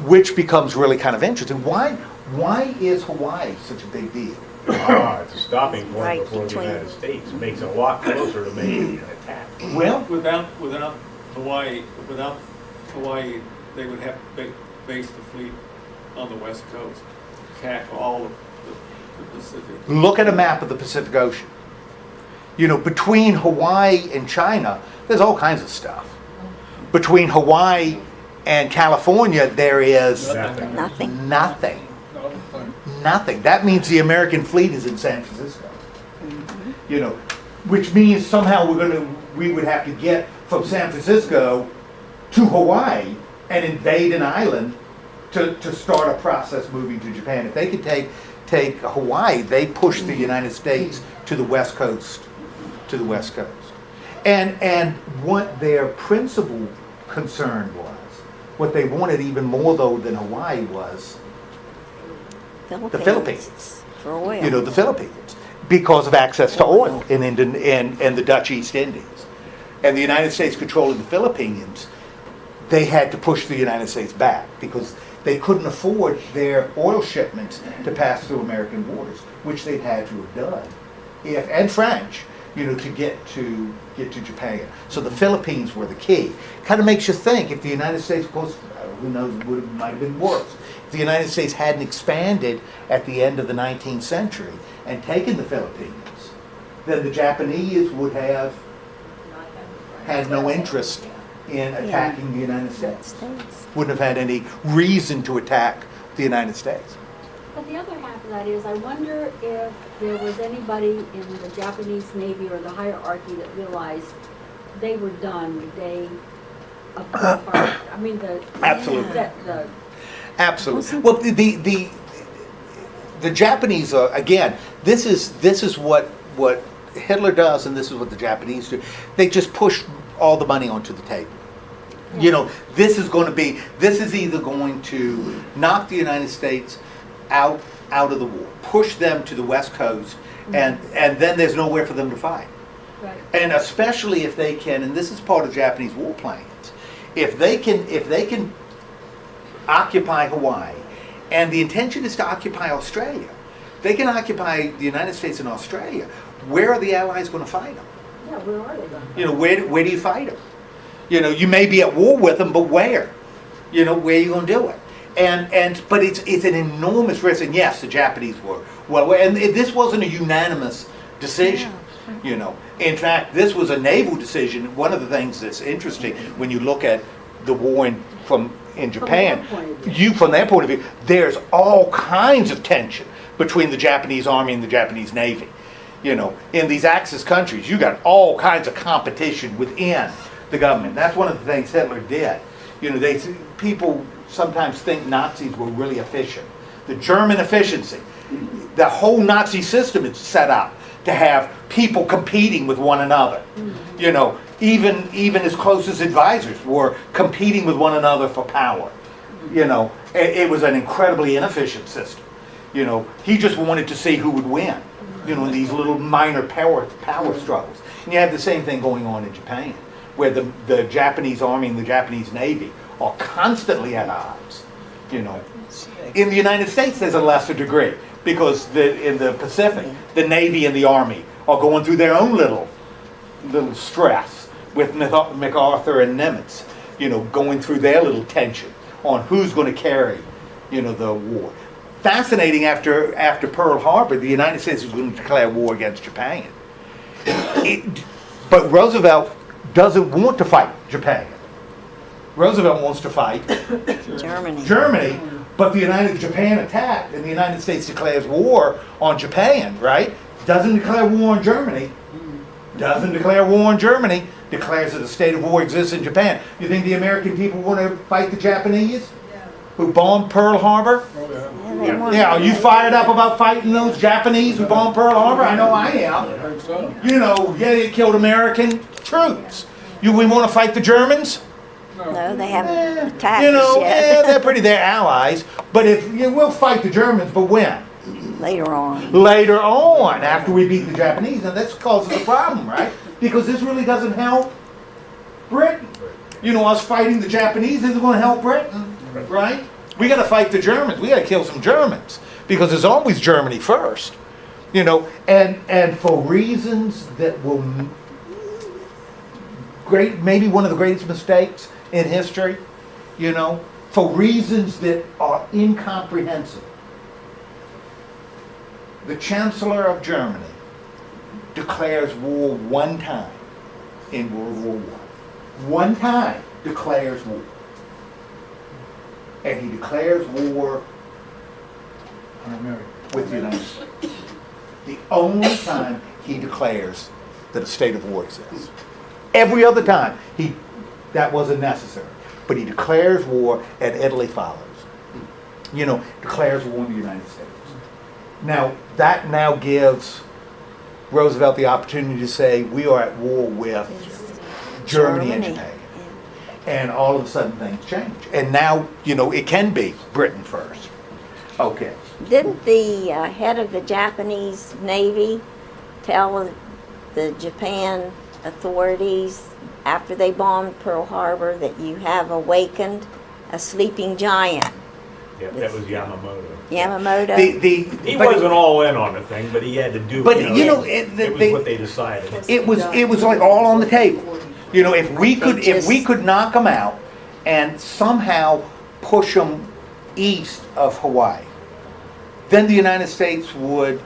which becomes really kind of interesting. Why is Hawaii such a big deal? It's a stopping point Right before the between- United States. It makes it a lot closer to making an attack. Well, Without Hawaii, they would have to base the fleet on the west coast, tackle all of the Pacific. look at a map of the Pacific Ocean. Between Hawaii and China, there's all kinds of stuff. Between Hawaii and California, there is Nothing. nothing. That means the American fleet is in San Francisco. Which means somehow we would have to get from San Francisco to Hawaii and invade an island to start a process moving to Japan. If they could take Hawaii, they push the United States to the west coast. And what their principal concern was, what they wanted even more though than Hawaii was the Philippines. For oil. The Philippines, because of access to oil in the Dutch East Indies. And the United States controlling the Philippines, they had to push the United States back because they couldn't afford their oil shipments to pass through American waters, which they'd had to have done, and French, to get to Japan. So the Philippines were the key. Kind of makes you think, if the United States, of course, who knows, might have been worse. If the United States hadn't expanded at the end of the 19th century and taken the Philippines, then the Japanese would have had no interest in attacking the United States. Wouldn't have had any reason to attack the United States. But the other half of that is, I wonder if there was anybody in the Japanese Navy or the hierarchy that realized they were done the day of Pearl Harbor. I mean, Absolutely. the Absolutely. Well, the Japanese are, again, this is what Hitler does, and this is what the Japanese do. They just push all the money onto the table. This is either going to knock the United States out of the war, push them to the West Coast, and then there's nowhere for them to fight. right. And especially if they can, and this is part of Japanese war plans, if they can occupy Hawaii, and the intention is to occupy Australia, they can occupy the United States and Australia. Where are the Allies going to fight them? Yeah, where are they going? Where do you fight them? You may be at war with them, but where? Where are you going to do it? But it's an enormous risk. And yes, the Japanese were well, and this wasn't a unanimous decision. In fact, this was a naval decision. One of the things that's interesting when you look at the war in Japan, from their point of view, there's all kinds of tension between the Japanese Army and the Japanese Navy. In these Axis countries, you got all kinds of competition within the government. That's one of the things Hitler did. People sometimes think Nazis were really efficient. The German efficiency, the whole Nazi system is set up to have people competing with one another. Even as close as advisors were competing with one another for power. It was an incredibly inefficient system. He just wanted to see who would win. In these little minor power struggles. And you have the same thing going on in Japan, where the Japanese Army and the Japanese Navy are constantly at odds. In the United States, there's a lesser degree, because in the Pacific, the Navy and the Army are going through their own little stress with MacArthur and Nimitz, going through their little tension on who's going to carry, the war. Fascinating, after Pearl Harbor, the United States was going to declare war against Japan. But Roosevelt doesn't want to fight Japan. Roosevelt wants to fight Germany, but Japan attacked, and the United States declares war on Japan, right? Doesn't declare war on Germany. Doesn't declare war on Germany. Declares that a state of war exists in Japan. You think the American people want to fight the Japanese who bombed Pearl Harbor? Yeah, are you fired up about fighting those Japanese who bombed Pearl Harbor? I know I am. They killed American troops. We want to fight the Germans? No, they haven't attacked us yet. They're allies. But we'll fight the Germans, but when? Later on. Later on, after we beat the Japanese, and that's causes a problem, right? Because this really doesn't help Britain. Us fighting the Japanese isn't going to help Britain, right? We got to fight the Germans. We got to kill some Germans, because there's always Germany first, and for reasons that will maybe one of the greatest mistakes in history, for reasons that are incomprehensible. The Chancellor of Germany declares war one time in World War I. One time declares war. And he declares war with the United States. The only time he declares that a state of war exists. Every other time that wasn't necessary. But he declares war, and Italy follows. Declares war in the United States. Now, that now gives Roosevelt the opportunity to say, we are at war with Germany and Japan. And all of a sudden things change. And now, it can be Britain first. Okay. Didn't the head of the Japanese Navy tell the Japan authorities after they bombed Pearl Harbor that you have awakened a sleeping giant? Yeah, that was Yamamoto. Yamamoto. He wasn't all in on the thing, but he had to do. But, it was what they decided. it was like all on the table. You know, if we could knock them out and somehow push them east of Hawaii, then the United States would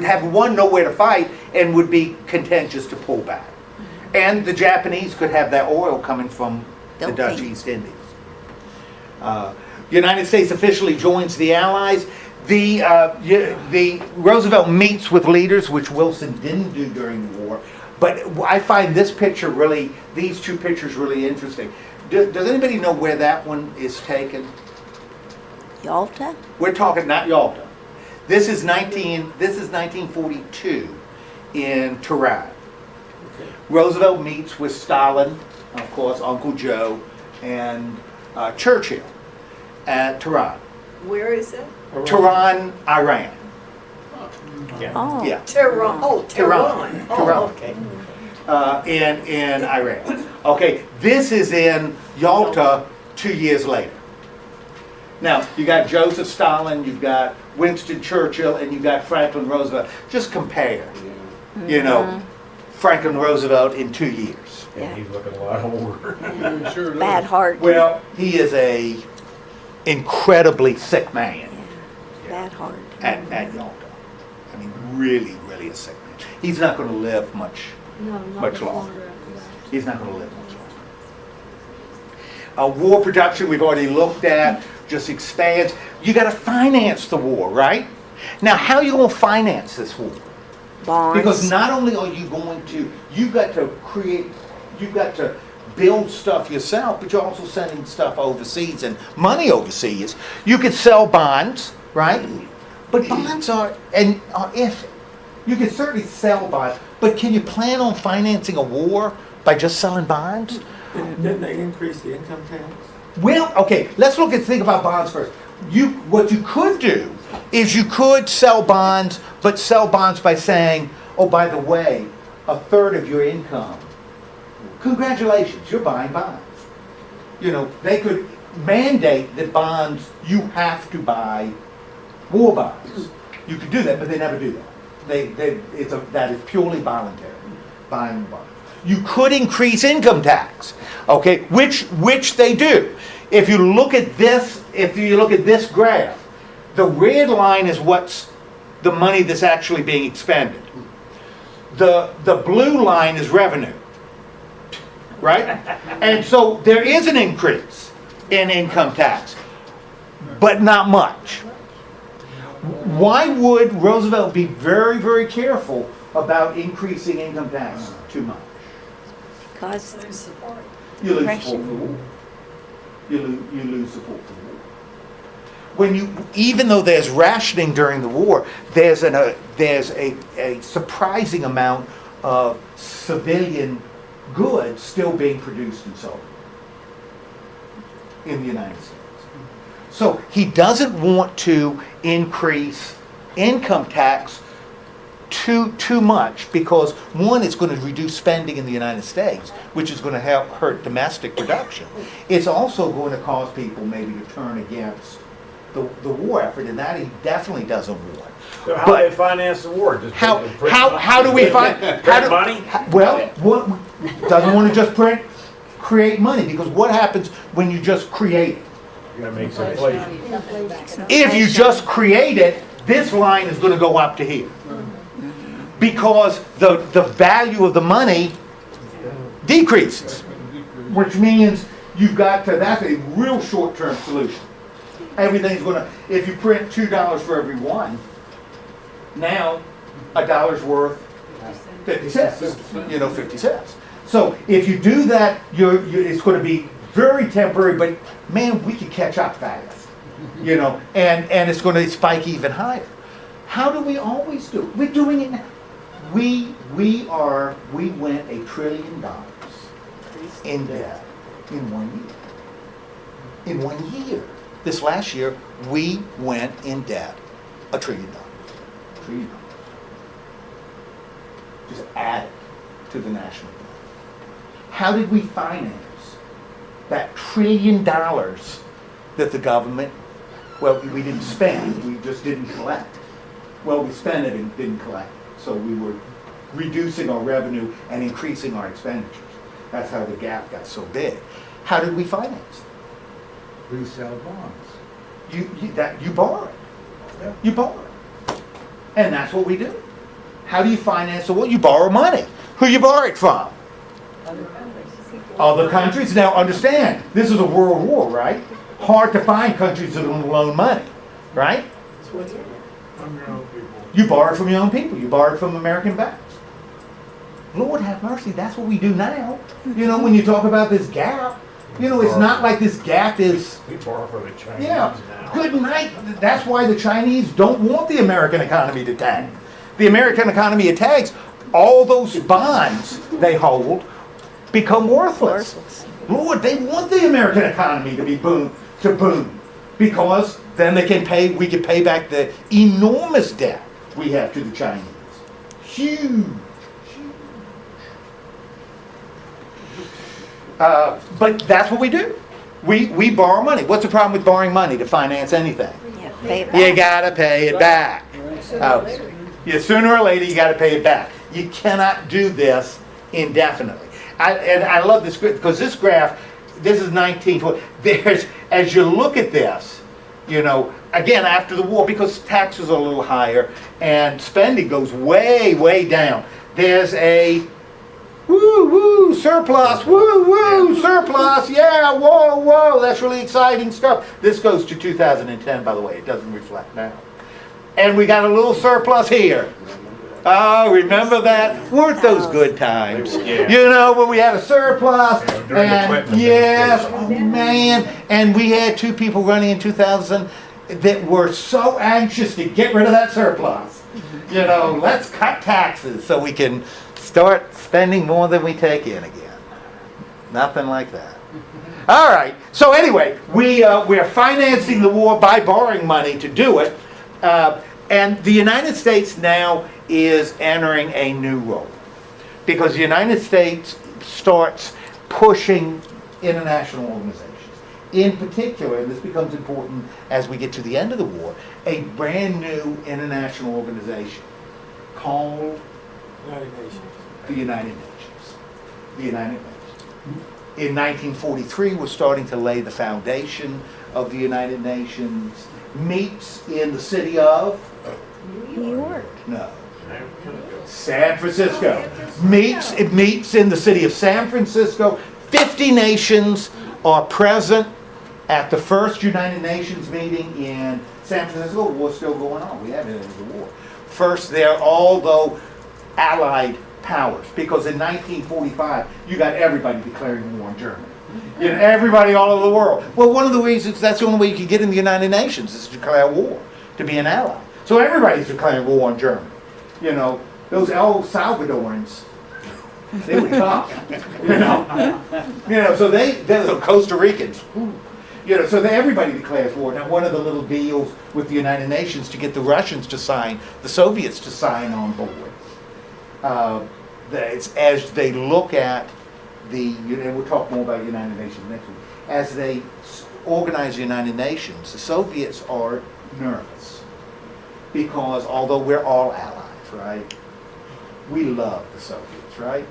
have one nowhere to fight and would be contentious to pull back. And the Japanese could have that oil coming from the Dutch East Indies. United States officially joins the Allies. The Roosevelt meets with leaders, which Wilson didn't do during the war. But I find these two pictures really interesting. Does anybody know where that one is taken? Yalta? We're talking not Yalta. This is 1942 in Tehran. Roosevelt meets with Stalin, of course, Uncle Joe, and Churchill at Tehran. Where is it? Tehran, Iran. Yeah. Oh. Yeah. Tehran. Oh, Tehran. Oh, okay. In Iran. Okay, this is in Yalta 2 years later. Now, you got Joseph Stalin, you've got Winston Churchill, and you've got Franklin Roosevelt. Just compare, you know, Franklin Roosevelt in 2 years. Yeah, he's looking a lot older. Sure Bad heart. Well, he is a incredibly sick man Bad heart. at Yalta. I mean, really, really a sick man. He's not going to live much longer. after that. He's not going to live much longer. War production, we've already looked at, just expands. You got to finance the war, right? Now, how are you going to finance this war? Bonds. Because not only are you going to, you've got to build stuff yourself, but you're also sending stuff overseas and money overseas. You could sell bonds, right? But bonds are iffy. You can certainly sell bonds, but can you plan on financing a war by just selling bonds? Didn't they increase the income tax? Well, okay, let's think about bonds first. What you could do is you could sell bonds, but sell bonds by saying, oh, by the way, a third of your income, congratulations, you're buying bonds. You know, they could mandate that bonds, you have to buy war bonds. You could do that, but they never do that. That is purely voluntary, buying bonds. You could increase income tax, okay, which they do. If you look at this graph, the red line is what's the money that's actually being expended. The blue line is revenue, right? And so there is an increase in income tax, but not much. Why would Roosevelt be very, very careful about increasing income tax too much? Because You lose support for the war. You lose support for the war. Even though there's rationing during the war, there's a surprising amount of civilian goods still being produced and sold in the United States. So he doesn't want to increase income tax too much because, one, it's going to reduce spending in the United States, which is going to hurt domestic production. It's also going to cause people maybe to turn against the war effort, and that he definitely doesn't want. So how do they finance the war? Just How do we find money? Doesn't want to just create money, because what happens when you just create it? You're gonna make some inflation. If you just create it, this line is going to go up to here. Because the value of the money decreases. Which means that's a real short-term solution. Everything's going to, if you print $2 for every one, now a dollar's worth 50 cents. 50 cents. So if you do that, it's going to be very temporary, but man, we could catch up fast. And it's going to spike even higher. How do we always do it? We're doing it now. We went $1 trillion in debt in 1 year. In 1 year. This last year, we went in debt $1 trillion. $1 trillion. Just add it to the national debt. How did we finance that $1 trillion that the government, well, we didn't spend, we just didn't collect. Well, we spent it and didn't collect. So we were reducing our revenue and increasing our expenditures. That's how the gap got so big. How did we finance it? We sell bonds. You borrow it. You borrow it. And that's what we do. How do you finance the war? You borrow money. Who you borrow it from? Other countries. Now understand, this is a world war, right? Hard to find countries that will loan money, right? From your own people. You borrow it from your own people. You borrow it from American banks. Lord have mercy, that's what we do now. You know, when you talk about this gap, you know, it's not like this gap is... We borrow from the Chinese Yeah, now. good night. That's why the Chinese don't want the American economy to tank. The American economy attacks, all those bonds they hold become worthless. Lord, they want the American economy to be boom, because then they can pay. We can pay back the enormous debt we have to the Chinese. Huge. But that's what we do. We borrow money. What's the problem with borrowing money to finance anything? Yeah, pay it You back. gotta pay it back. Yeah, sooner or later you gotta pay it back. You cannot do this indefinitely. I love this because this graph, this is 1920. There's, as you look at this, you know, again after the war, because taxes are a little higher and spending goes way, way down. There's a woo surplus, woo surplus, yeah, whoa, that's really exciting stuff. This goes to 2010, by the way, it doesn't reflect now. And we got a little surplus here. Oh, remember that? Weren't those good times? Yeah. You know, when we had a surplus, during the and Clinton yes, administration. oh man, and we had two people running in 2000 that were so anxious to get rid of that surplus. You know, let's cut taxes so we can start spending more than we take in again. Nothing like that. All right. So anyway, we're financing the war by borrowing money to do it, and the United States now is entering a new role because the United States starts pushing international organizations. In particular, and this becomes important as we get to the end of the war, a brand new international organization called United Nations. the United Nations. The United Nations. In 1943, we're starting to lay the foundation of the United Nations. Meets in the city of? New York. No. San Francisco. It meets in the city of San Francisco. 50 nations are present at the first United Nations meeting in San Francisco. The war's still going on. We haven't ended the war. First there, although Allied powers, because in 1945 you got everybody declaring war on Germany. You know, everybody all over the world. Well, one of the reasons that's the only way you can get in the United Nations is to declare war, to be an ally. So everybody's declaring war on Germany. You know, those El Salvadorans, they were tough. You know, so they're the Costa Ricans. You know, so everybody declares war. Now, one of the little deals with the United Nations to get the Russians to sign, the Soviets to sign on board. As they look at and we'll talk more about the United Nations next week, as they organize the United Nations, the Soviets are nervous because although we're all allies, right, we love the Soviets, right?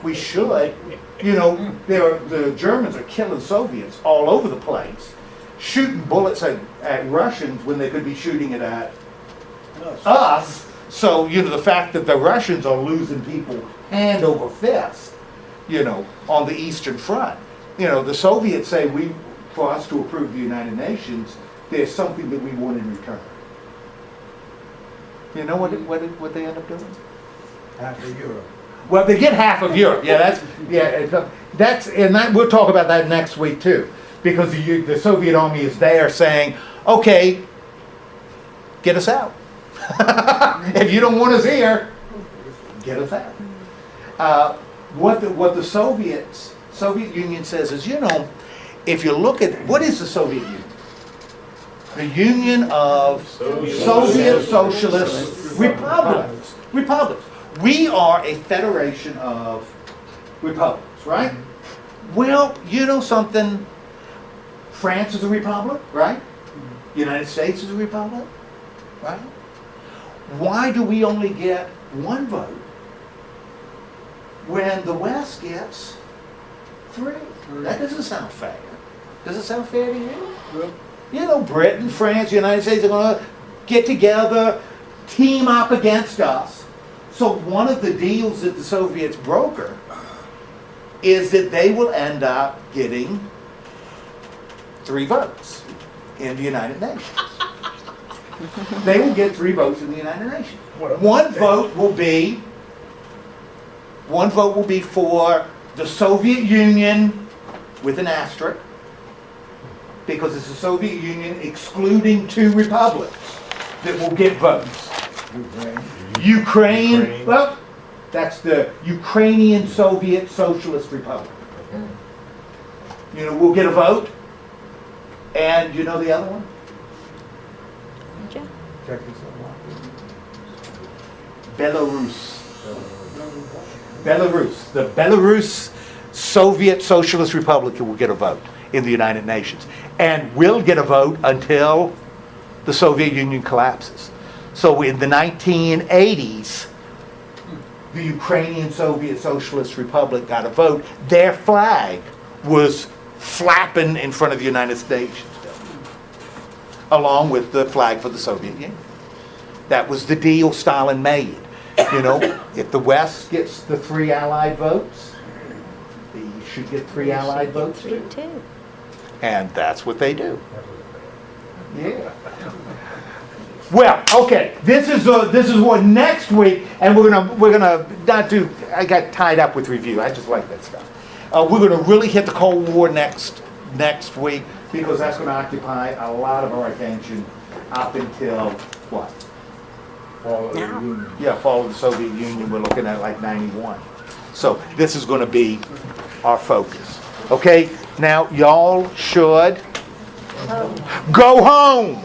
We should. You know, the Germans are killing Soviets all over the place, shooting bullets at Russians when they could be shooting it at us. So, you know, the fact that the Russians are losing people hand over fist, you know, on the Eastern Front. You know, the Soviets say for us to approve the United Nations, there's something that we want in return. You know what they end up doing? Half of Europe. Well, they get half of Europe. Yeah, we'll talk about that next week too, because the Soviet army is there saying, okay, get us out. If you don't want us here, get us out. What the Soviet Union says is, you know, if you look at, what is the Soviet Union? The Union of Soviet Socialist Republics. We are a federation of republics, right? Well, you know something? France is a republic, right? United States is a republic, right? Why do we only get one vote when the West gets 3? That doesn't sound fair. Does it sound fair to you? You know, Britain, France, United States are going to get together, team up against us. So one of the deals that the Soviets broker is that they will end up getting 3 votes in the United Nations. They will get 3 votes in the United Nations. One vote will be for the Soviet Union with an asterisk, because it's the Soviet Union excluding 2 republics that will get votes. Ukraine, well, that's the Ukrainian Soviet Socialist Republic. You know, we'll get a vote. And you know the other one? Belarus. Belarus. The Belarus Soviet Socialist Republic will get a vote in the United Nations. And will get a vote until the Soviet Union collapses. So in the 1980s, the Ukrainian Soviet Socialist Republic got a vote. Their flag was flapping in front of the United States, along with the flag for the Soviet Union. That was the deal Stalin made. You know, if the West gets the 3 Allied votes, you should get 3 Allied votes too. And that's what they do. Yeah. Well, okay. This is what next week, and we're gonna not do. I got tied up with review. I just like that stuff. We're gonna really hit the Cold War next week, because that's gonna occupy a lot of our attention up until what? Fall of the Union. Yeah, fall of the Soviet Union. We're looking at like 91. So this is going to be our focus. Okay. Now y'all should go home.